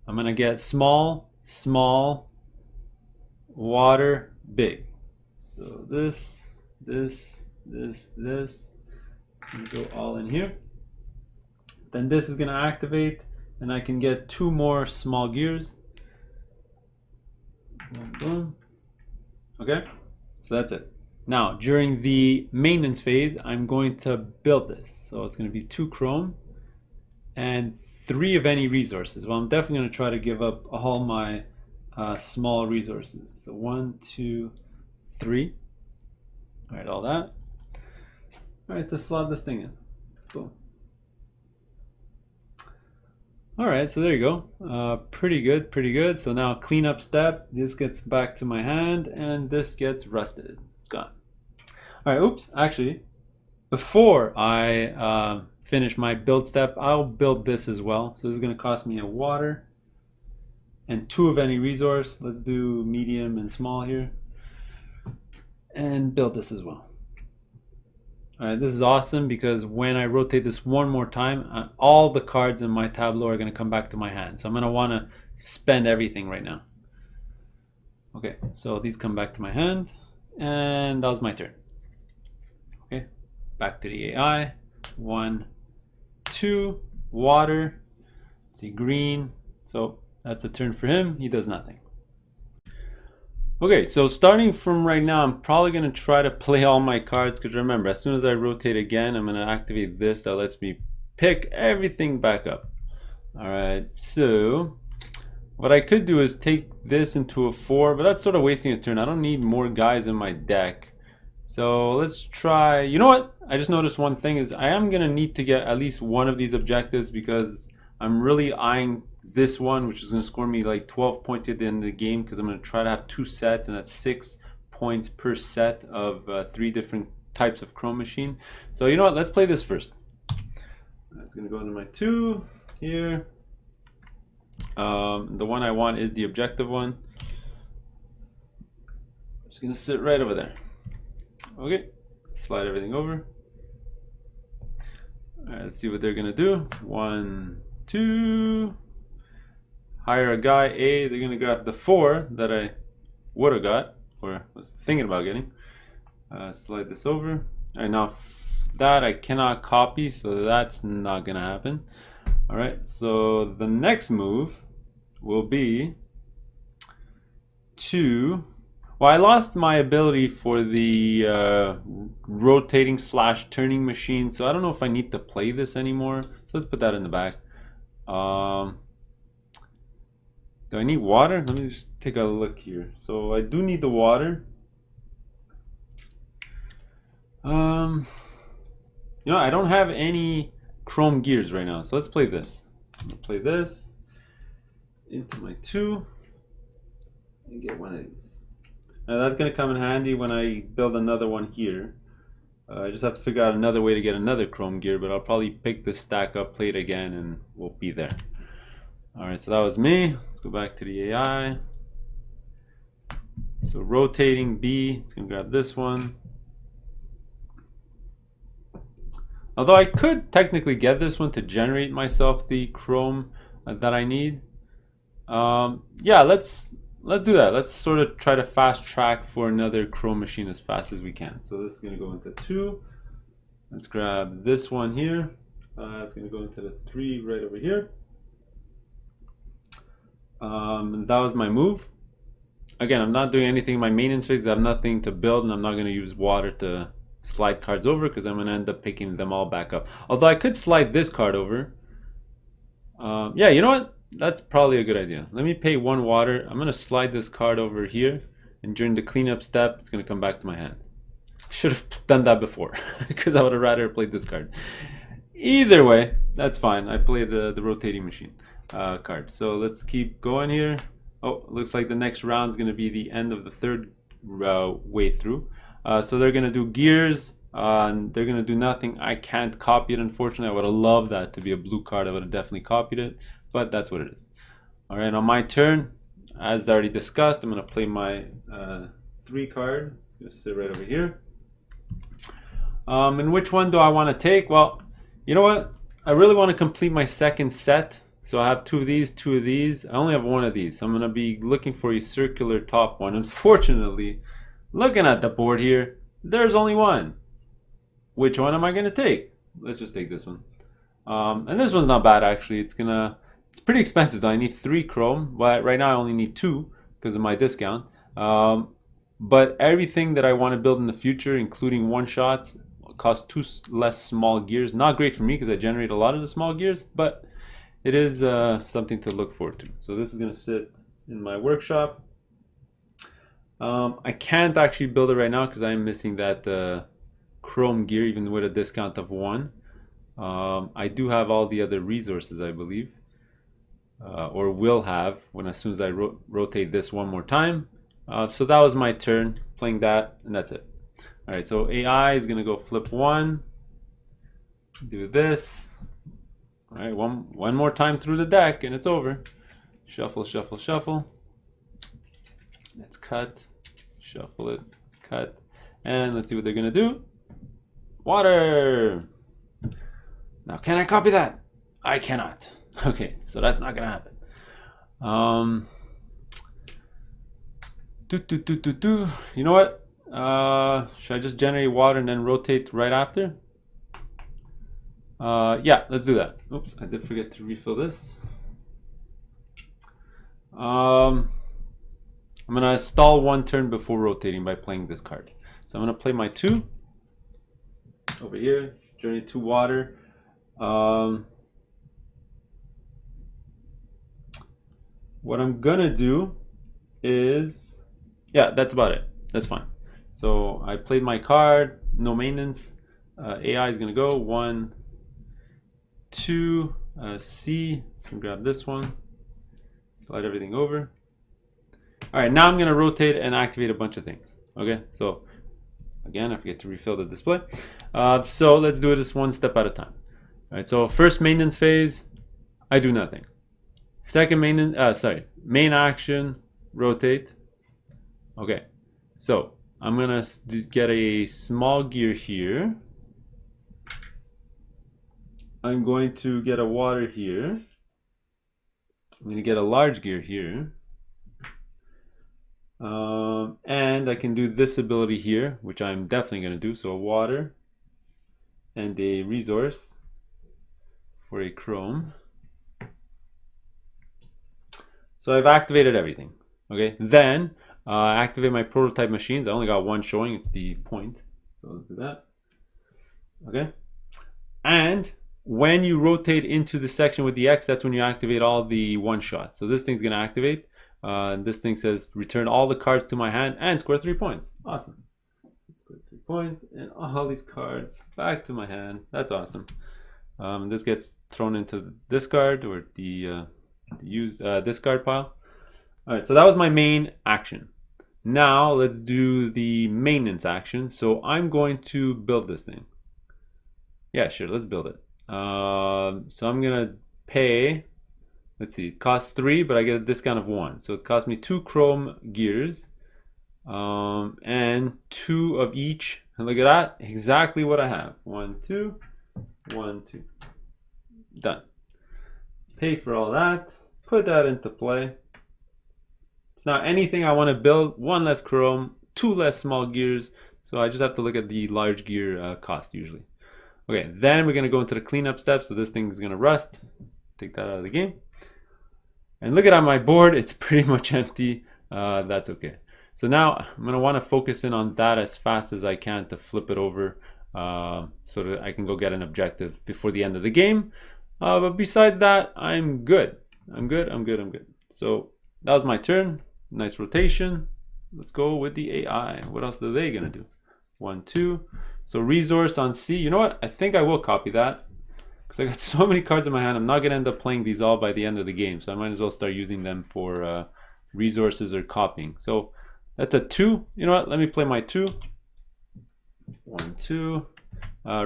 S1: I'm gonna get small, small, water, big. So this. It's gonna go all in here. Then this is gonna activate, and I can get 2 more small gears. Boom, boom. Okay, so that's it. Now, during the maintenance phase, I'm going to build this. So it's gonna be 2 chrome and 3 of any resources. Well, I'm definitely gonna try to give up all my small resources. So 1, 2, 3. All right, all that. All right, let's slot this thing in. Boom. All right, so there you go. Pretty good, pretty good. So now cleanup step. This gets back to my hand, and this gets rusted. It's gone. All right, oops. Actually, before I finish my build step, I'll build this as well. So this is going to cost me a water and 2 of any resource. Let's do medium and small here, and build this as well. All right, this is awesome because when I rotate this one more time, all the cards in my tableau are going to come back to my hand. So I'm going to want to spend everything right now. Okay, so these come back to my hand, and that was my turn. Okay, back to the AI. 1, 2, water. Let's see, green. So that's a turn for him. He does nothing. Okay, so starting from right now, I'm probably going to try to play all my cards, because remember, as soon as I rotate again, I'm going to activate this. That lets me pick everything back up. All right, so what I could do is take this into a 4, but that's sort of wasting a turn. I don't need more guys in my deck. So let's try, you know what? I just noticed one thing is I am going to need to get at least one of these objectives, because I'm really eyeing this one, which is going to score me like 12 points at the end of the game, because I'm going to try to have 2 sets, and that's 6 points per set of 3 different types of Chrome Machine. So you know what, let's play this first. It's going to go into my 2 here. The one I want is the objective one. I'm just going to sit right over there. Okay, slide everything over. All right, let's see what they're going to do. 1, 2. Hire a guy A. They're gonna grab the 4 that I would have got, or was thinking about getting. Slide this over. All right, now that I cannot copy, so that's not gonna happen. All right, so the next move will be to, well, I lost my ability for the rotating / turning machine, so I don't know if I need to play this anymore. So let's put that in the back. Do I need water? Let me just take a look here. So I do need the water. You know, I don't have any chrome gears right now, so let's play this. I'm gonna play this into my 2 and get one of these. Now that's gonna come in handy when I build another one here. I just have to figure out another way to get another chrome gear, but I'll probably pick this stack up, play it again, and we'll be there. All right, so that was me. Let's go back to the AI. So rotating B, it's gonna grab this one. Although I could technically get this one to generate myself the chrome that I need. Yeah, let's do that. Let's sort of try to fast track for another chrome machine as fast as we can. So this is gonna go into 2. Let's grab this one here. It's going to go into the 3 right over here. That was my move. Again, I'm not doing anything in my maintenance phase. I have nothing to build, and I'm not going to use water to slide cards over because I'm going to end up picking them all back up. Although I could slide this card over. Yeah, you know what? That's probably a good idea. Let me pay 1 water. I'm going to slide this card over here, and during the cleanup step, it's going to come back to my hand. Should have done that before because I would have rather played this card. Either way, that's fine. I played the rotating machine card. So let's keep going here. Oh, looks like the next round is going to be the end of the 3rd way through. So they're going to do gears. They're going to do nothing. I can't copy it, unfortunately. I would have loved that to be a blue card. I would have definitely copied it, but that's what it is. All right, on my turn, as already discussed, I'm going to play my 3 card. It's going to sit right over here. And which one do I want to take? Well, you know what? I really want to complete my 2nd set. So I have 2 of these, 2 of these. I only have 1 of these. So I'm going to be looking for a circular top one. Unfortunately, looking at the board here, there's only 1. Which one am I going to take? Let's just take this one. And this one's not bad, actually. It's pretty expensive, though. I need 3 chrome. But right now I only need 2 because of my discount. But everything that I want to build in the future, including one-shots, cost 2 less small gears. Not great for me because I generate a lot of the small gears, but it is something to look forward to. So this is going to sit in my workshop. I can't actually build it right now because I am missing that chrome gear, even with a discount of 1. I do have all the other resources, I believe, or will have as soon as I rotate this 1 more time. So that was my turn, playing that, and that's it. All right, so AI is going to go flip 1, do this. All right, one more time through the deck, and it's over. Shuffle, shuffle, shuffle. Let's cut, shuffle it, cut, and let's see what they're going to do. Water. Now, can I copy that? I cannot. Okay, so that's not going to happen. You know what? Should I just generate water and then rotate right after? Yeah, let's do that. Oops, I did forget to refill this. I'm gonna stall 1 turn before rotating by playing this card. So I'm gonna play my 2 over here, generate 2 water. What I'm gonna do is, yeah, that's about it. That's fine. So I played my card, no maintenance. AI is gonna go 1, 2, C. Let's grab this one, slide everything over. All right, now I'm gonna rotate and activate a bunch of things. Okay, so again, I forget to refill the display. So let's do it just 1 step at a time. All right, so first maintenance phase, I do nothing. Second main action, rotate. Okay, so I'm gonna get a small gear here. I'm going to get a water here. I'm going to get a large gear here. And I can do this ability here, which I'm definitely going to do. So a water and a resource for a chrome. So I've activated everything. Okay, then activate my prototype machines. I only got 1 showing. It's the point. So let's do that. Okay, and when you rotate into the section with the X, that's when you activate all the 1-shots. So this thing's going to activate. This thing says return all the cards to my hand and score 3 points. Awesome. So score 3 points and all these cards back to my hand. That's awesome. This gets thrown into the discard or the discard pile. All right, so that was my main action. Now let's do the maintenance action. So I'm going to build this thing. Yeah, sure, let's build it. So I'm gonna pay, let's see, it costs 3, but I get a discount of 1. So it's cost me 2 chrome gears, and 2 of each. And look at that, exactly what I have. 1, 2, 1, 2. Done. Pay for all that, put that into play. So now anything I want to build, 1 less chrome, 2 less small gears. So I just have to look at the large gear cost usually. Okay, then we're gonna go into the cleanup step. So this thing is gonna rust. Take that out of the game. And look at my board, it's pretty much empty. That's okay. So now I'm gonna wanna focus in on that as fast as I can to flip it over so that I can go get an objective before the end of the game. But besides that, I'm good. I'm good. So that was my turn. Nice rotation. Let's go with the AI. What else are they gonna do? 1, 2. So resource on C. You know what? I think I will copy that because I got so many cards in my hand. I'm not gonna end up playing these all by the end of the game. So I might as well start using them for resources or copying. So that's a 2. You know what? Let me play my 2. 1, 2.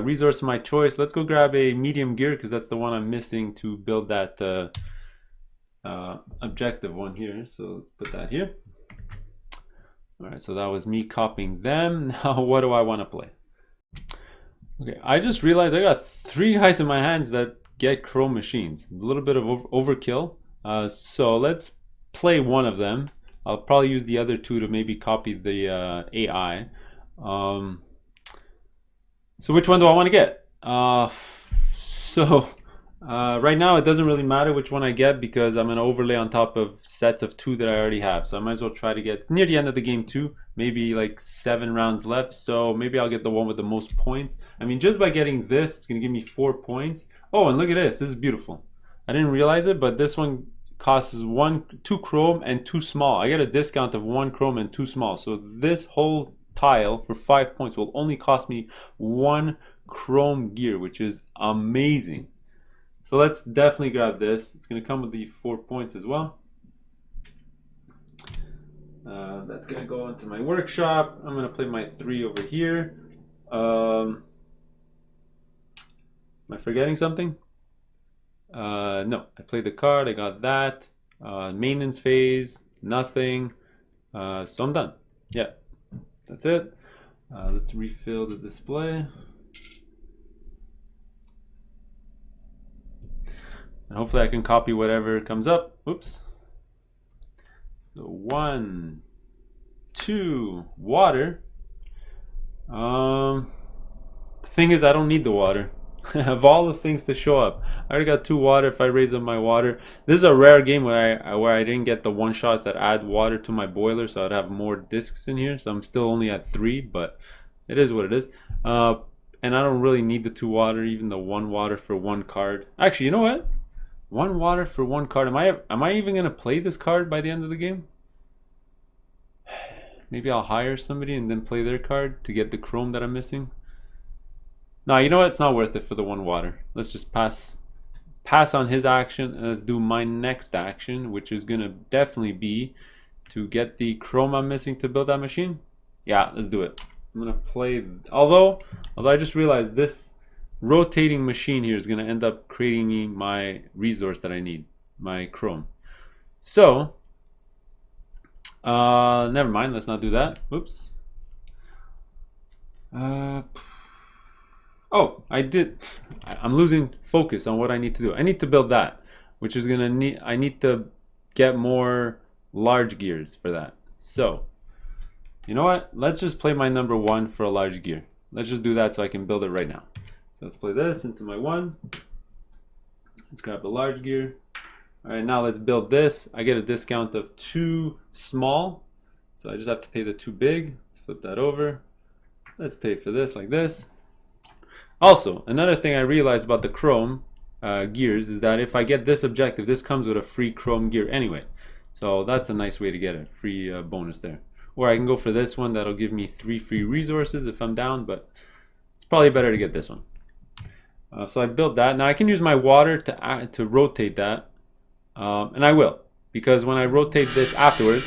S1: Resource of my choice. Let's go grab a medium gear because that's the one I'm missing to build that objective one here. So put that here. All right, so that was me copying them. Now what do I want to play? Okay, I just realized I got 3 guys in my hands that get chrome machines. A little bit of overkill. So let's play one of them. I'll probably use the other 2 to maybe copy the AI. So which one do I want to get? Right now it doesn't really matter which one I get because I'm going to overlay on top of sets of 2 that I already have. So I might as well try to get near the end of the game too. Maybe like 7 rounds left. So maybe I'll get the one with the most points. I mean, just by getting this, it's going to give me 4 points. Oh, and look at this. This is beautiful. I didn't realize it, but this one costs 2 chrome and 2 small. I get a discount of 1 chrome and 2 small. So this whole tile for 5 points will only cost me 1 chrome gear, which is amazing. So let's definitely grab this. It's going to come with the 4 points as well. That's going to go into my workshop. I'm going to play my 3 over here. Am I forgetting something? No, I played the card. I got that. Maintenance phase, nothing. So I'm done. Yeah, that's it. Let's refill the display. And hopefully I can copy whatever comes up. Oops. So 1, 2, water. The thing is, I don't need the water. Of all the things to show up, I already got 2 water. If I raise up my water, this is a rare game where I didn't get the one shots that add water to my boiler, so I'd have more discs in here. So I'm still only at 3, but it is what it is. And I don't really need the 2 water, even the 1 water for 1 card. Actually, you know what? 1 water for 1 card. Am I even gonna play this card by the end of the game? Maybe I'll hire somebody and then play their card to get the chrome that I'm missing. No, you know what? It's not worth it for the 1 water. Let's just pass on his action and let's do my next action, which is gonna definitely be to get the chrome I'm missing to build that machine. Yeah, let's do it. I'm gonna play. Although I just realized this rotating machine here is going to end up creating me my resource that I need, my chrome. So never mind, let's not do that. Oops. Oh, I'm losing focus on what I need to do. I need to build that, which is gonna need, I need to get more large gears for that. So you know what, let's just play my number 1 for a large gear. Let's just do that so I can build it right now. So let's play this into my 1. Let's grab the large gear. All right, now let's build this. I get a discount of 2 small, so I just have to pay the 2 big. Let's flip that over. Let's pay for this like this. Also, another thing I realized about the chrome gears is that if I get this objective, this comes with a free chrome gear anyway. So that's a nice way to get a free bonus there. Or I can go for this one. That'll give me 3 free resources if I'm down, but it's probably better to get this one. So I built that. Now I can use my water to rotate that, and I will, because when I rotate this afterwards,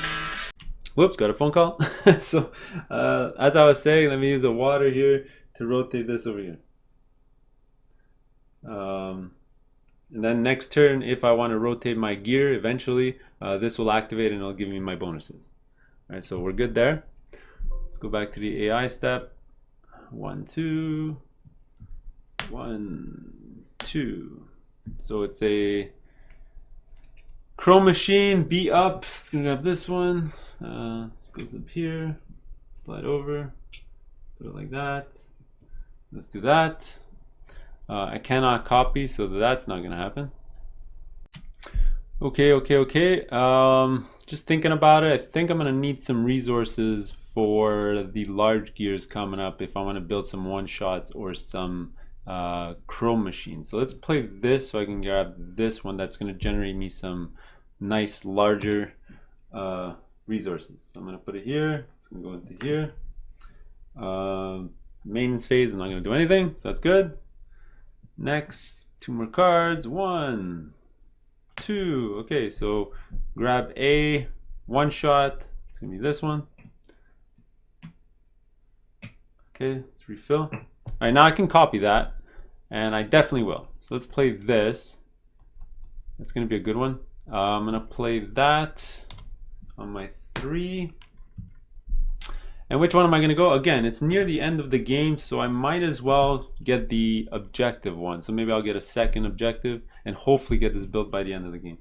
S1: whoops, got a phone call. So as I was saying, let me use the water here to rotate this over here. And then next turn, if I want to rotate my gear eventually, this will activate and it'll give me my bonuses. All right, so we're good there. Let's go back to the AI step. 1, 2. 1, 2. So it's a chrome machine. B up. It's gonna grab this one. This goes up here. Slide over. Put it like that. Let's do that. I cannot copy, so that's not gonna happen. Okay. Just thinking about it, I think I'm gonna need some resources for the large gears coming up if I want to build some one-shots or some chrome machines. So let's play this so I can grab this one that's gonna generate me some nice larger resources. So I'm gonna put it here. It's gonna go into here. Maintenance phase, I'm not gonna do anything, so that's good. Next, 2 more cards. 1, 2. Okay, so grab a one shot. It's gonna be this one. Okay, let's refill. All right, now I can copy that, and I definitely will. So let's play this. It's gonna be a good one. I'm gonna play that on my 3. And which one am I going to go? Again, it's near the end of the game, so I might as well get the objective one. So maybe I'll get a second objective and hopefully get this built by the end of the game.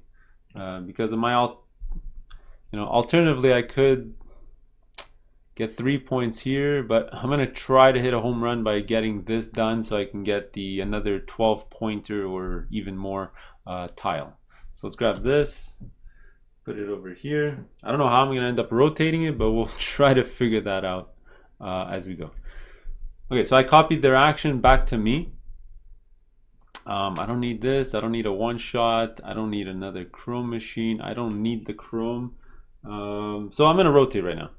S1: Because of my, alternatively, I could get 3 points here, but I'm going to try to hit a home run by getting this done so I can get the another 12 pointer or even more tile. So let's grab this. Put it over here. I don't know how I'm going to end up rotating it, but we'll try to figure that out as we go. Okay, so I copied their action back to me. I don't need this. I don't need a one-shot. I don't need another chrome machine. I don't need the chrome. So I'm going to rotate right now.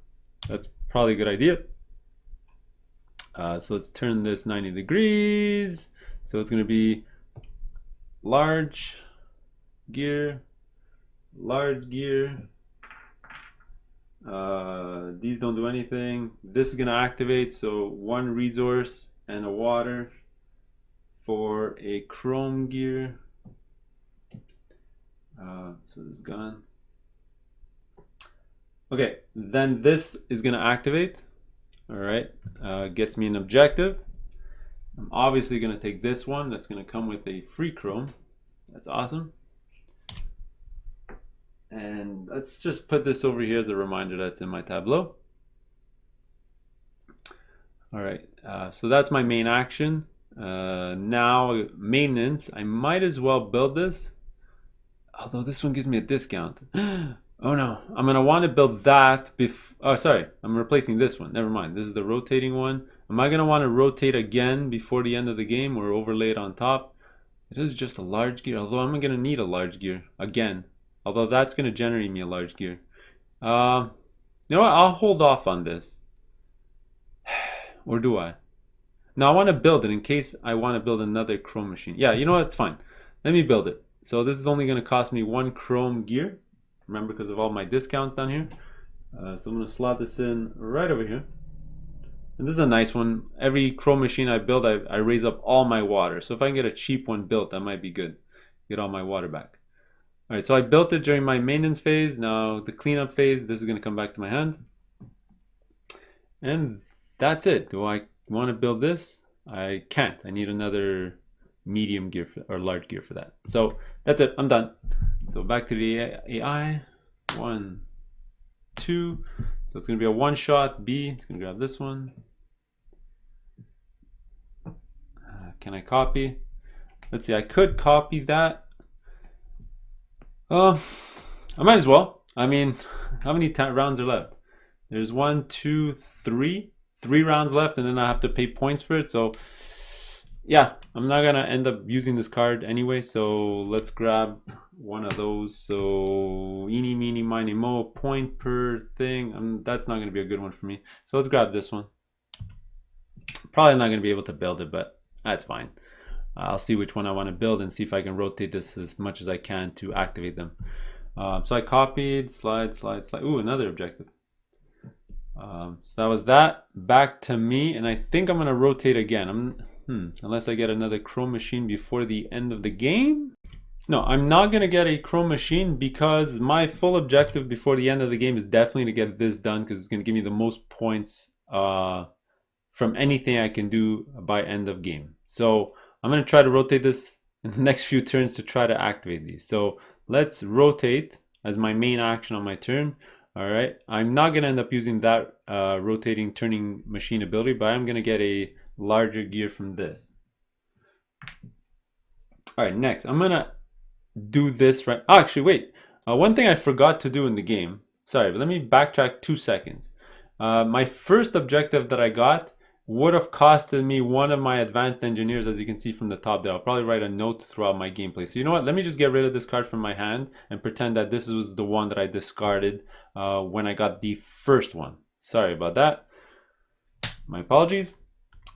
S1: That's probably a good idea. So let's turn this 90 degrees. So it's going to be large gear. Large gear. These don't do anything. This is gonna activate, so 1 resource and a water for a chrome gear. So this is gone. Okay, then this is gonna activate. All right, gets me an objective. I'm obviously gonna take this one. That's gonna come with a free chrome. That's awesome. And let's just put this over here as a reminder that's in my tableau. All right, so that's my main action. Now maintenance, I might as well build this. Although this one gives me a discount. Oh no, I'm gonna want to build that oh, sorry, I'm replacing this one. Never mind, this is the rotating one. Am I gonna want to rotate again before the end of the game or overlay it on top? It is just a large gear, although I'm gonna need a large gear again. Although that's going to generate me a large gear. You know what? I'll hold off on this. Or do I? No, I want to build it in case I want to build another chrome machine. Yeah, you know what? It's fine. Let me build it. So this is only going to cost me 1 chrome gear. Remember, because of all my discounts down here. So I'm going to slot this in right over here. And this is a nice one. Every chrome machine I build, I raise up all my water. So if I can get a cheap one built, that might be good. Get all my water back. All right, so I built it during my maintenance phase. Now the cleanup phase, this is going to come back to my hand. And that's it. Do I want to build this? I can't. I need another medium gear or large gear for that. So that's it. I'm done. So back to the AI. 1, 2. So it's going to be a one-shot B. It's going to grab this one. Can I copy? Let's see. I could copy that. I might as well. I mean, how many rounds are left? There's 1, 2, 3. 3 rounds left, and then I have to pay points for it. So, yeah, I'm not gonna end up using this card anyway. So let's grab one of those. So eeny, meeny, miny, mo, point per thing. That's not gonna be a good one for me. So let's grab this one. Probably not gonna be able to build it, but that's fine. I'll see which one I want to build and see if I can rotate this as much as I can to activate them. So I copied, slide. Ooh, another objective. So that was that. Back to me, and I think I'm gonna rotate again. Unless I get another chrome machine before the end of the game. No, I'm not gonna get a chrome machine because my full objective before the end of the game is definitely to get this done because it's gonna give me the most points from anything I can do by end of game. So I'm going to try to rotate this in the next few turns to try to activate these. So let's rotate as my main action on my turn. All right. I'm not going to end up using that rotating turning machine ability, but I'm going to get a larger gear from this. All right, next I'm gonna do this right. Oh, actually, wait. One thing I forgot to do in the game. Sorry, but let me backtrack 2 seconds. My first objective that I got would have costed me one of my advanced engineers, as you can see from the top there. I'll probably write a note throughout my gameplay. So you know what? Let me just get rid of this card from my hand and pretend that this was the one that I discarded when I got the first one. Sorry about that. My apologies.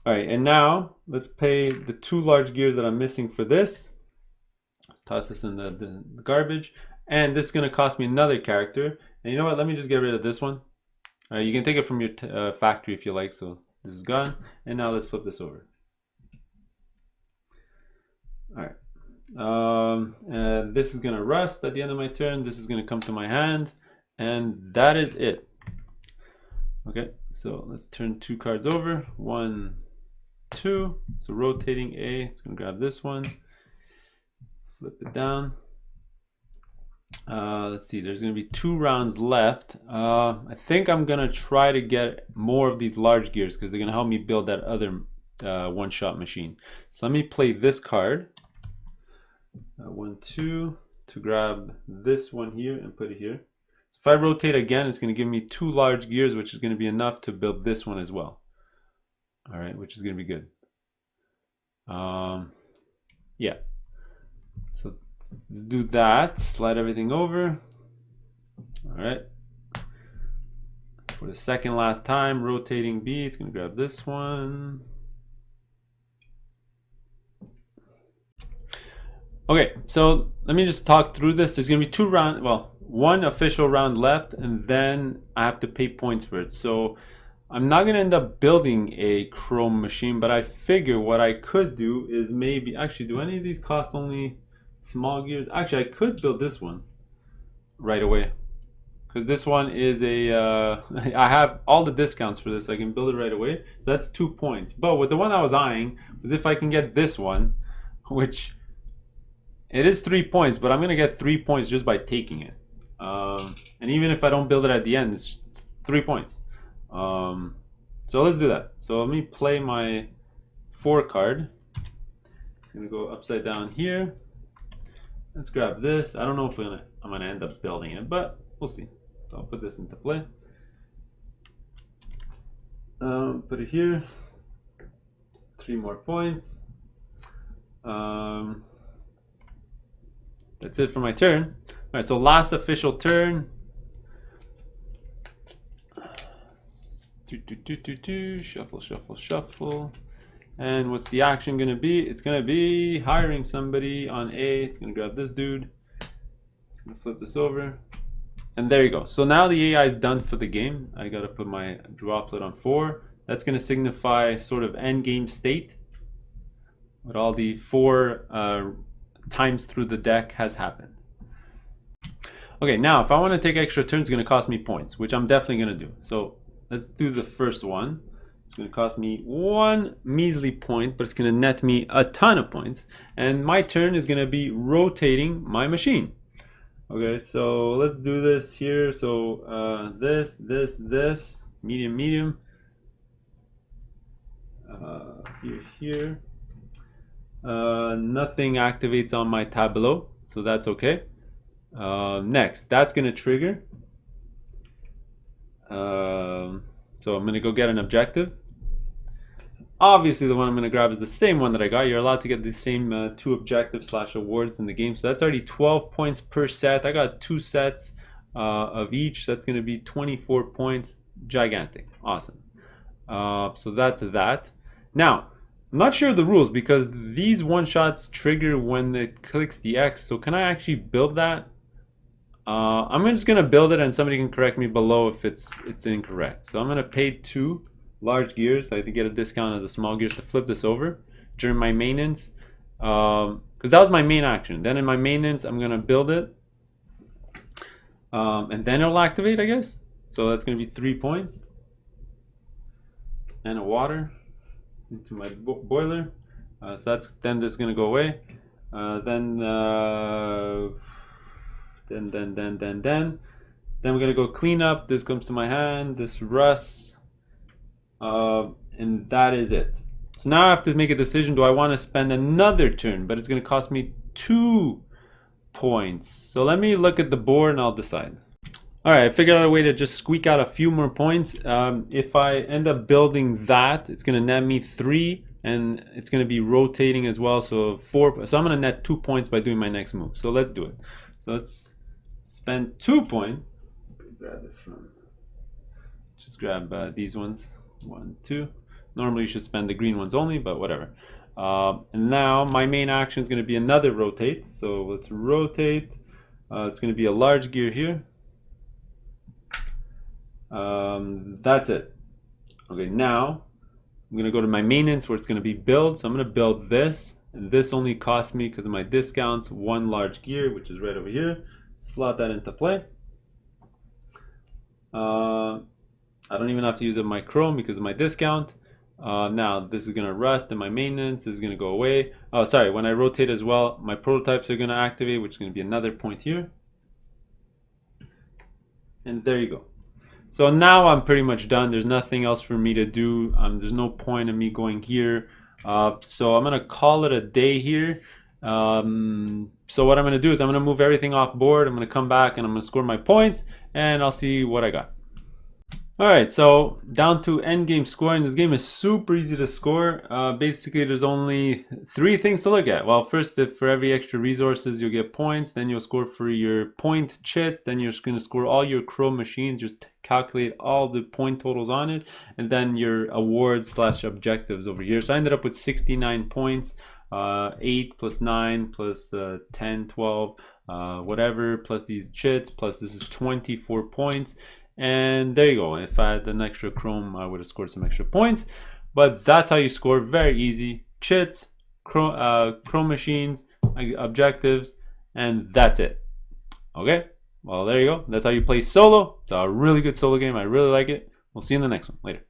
S1: All right, and now let's pay the 2 large gears that I'm missing for this. Let's toss this in the garbage. And this is going to cost me another character. And you know what? Let me just get rid of this one. All right, you can take it from your factory if you like. So this is gone. And now let's flip this over. All right. And this is going to rust at the end of my turn. This is going to come to my hand. And that is it. Okay, so let's turn 2 cards over. 1, 2. So rotating A. It's going to grab this one. Flip it down. Let's see, there's going to be 2 rounds left. I think I'm going to try to get more of these large gears because they're going to help me build that other one-shot machine. So let me play this card. 1, 2 to grab this one here and put it here. So if I rotate again, it's going to give me 2 large gears, which is going to be enough to build this one as well. All right, which is going to be good. Yeah. So let's do that. Slide everything over. All right. For the second last time, rotating B, it's going to grab this one. Okay, so let me just talk through this. There's going to be 2 rounds, well, 1 official round left, and then I have to pay points for it. So I'm not going to end up building a chrome machine, but I figure what I could do is maybe, actually, do any of these cost only small gears? Actually, I could build this one right away because this one is a I have all the discounts for this. I can build it right away, so that's 2 points. But with the one I was eyeing was if I can get this one, which it is 3 points, but I'm gonna get 3 points just by taking it, and even if I don't build it at the end, it's 3 points. So let's do that. So let me play my 4 card. It's gonna go upside down here. Let's grab this. I don't know if I'm gonna end up building it, but we'll see. So I'll put this into play. Put it here. 3 more points. That's it for my turn. All right, so last official turn. Shuffle, shuffle, shuffle. And what's the action going to be? It's going to be hiring somebody on A. It's going to grab this dude. It's going to flip this over. And there you go. So now the AI is done for the game. I got to put my droplet on 4. That's going to signify sort of end game state. But all the 4 times through the deck has happened. Okay, now if I want to take extra turns, it's going to cost me points, which I'm definitely going to do. So let's do the first one. It's going to cost me 1 measly point, but it's going to net me a ton of points. And my turn is going to be rotating my machine. Okay, so let's do this here. So this, medium, medium. Here. Nothing activates on my tableau, so that's okay. Next, that's going to trigger. So I'm going to go get an objective. Obviously, the one I'm going to grab is the same one that I got. You're allowed to get the same 2 objectives / awards in the game. So that's already 12 points per set. I got 2 sets of each. That's going to be 24 points. Gigantic. Awesome. So that's that. Now, I'm not sure of the rules because these one-shots trigger when it clicks the X. So can I actually build that? I'm just going to build it and somebody can correct me below if it's incorrect. So I'm going to pay 2 large gears. I had to get a discount of the small gears to flip this over during my maintenance. Because that was my main action. Then in my maintenance, I'm going to build it. And then it'll activate, I guess. So that's going to be 3 points. And a water into my boiler. So then this is going to go away. Then we're going to go clean up. This comes to my hand. This rusts. And that is it. So now I have to make a decision. Do I want to spend another turn? But it's going to cost me 2 points. So let me look at the board and I'll decide. All right, I figured out a way to just squeak out a few more points. If I end up building that, it's going to net me 3, and it's going to be rotating as well. So 4. So I'm going to net 2 points by doing my next move. So let's do it. So let's spend 2 points. Let's grab it from. Just grab these ones. 1, 2. Normally you should spend the green ones only, but whatever. And now my main action is going to be another rotate. So let's rotate. It's going to be a large gear here. That's it. Okay, now I'm going to go to my maintenance where it's going to be build. So I'm going to build this. And this only cost me, because of my discounts, 1 large gear, which is right over here. Slot that into play. I don't even have to use up my chrome because of my discount. Now this is going to rust in my maintenance. This is going to go away. Oh, sorry. When I rotate as well, my prototypes are going to activate, which is going to be another point here. And there you go. So now I'm pretty much done. There's nothing else for me to do. There's no point in me going here. So I'm going to call it a day here. So what I'm going to do is I'm going to move everything off board. I'm going to come back and I'm going to score my points and I'll see what I got. Alright, so down to end game scoring. This game is super easy to score. Basically, there's only 3 things to look at. Well, first, if for every extra resources, you'll get points. Then you'll score for your point chits. Then you're just going to score all your chrome machines. Just calculate all the point totals on it. And then your awards / objectives over here. So I ended up with 69 points. 8 plus 9 plus 10, 12, whatever. Plus these chits. Plus this is 24 points. And there you go. If I had an extra chrome, I would have scored some extra points. But that's how you score. Very easy. Chits, chrome machines, objectives, and that's it. Okay? Well, there you go. That's how you play solo. It's a really good solo game. I really like it. We'll see you in the next one. Later.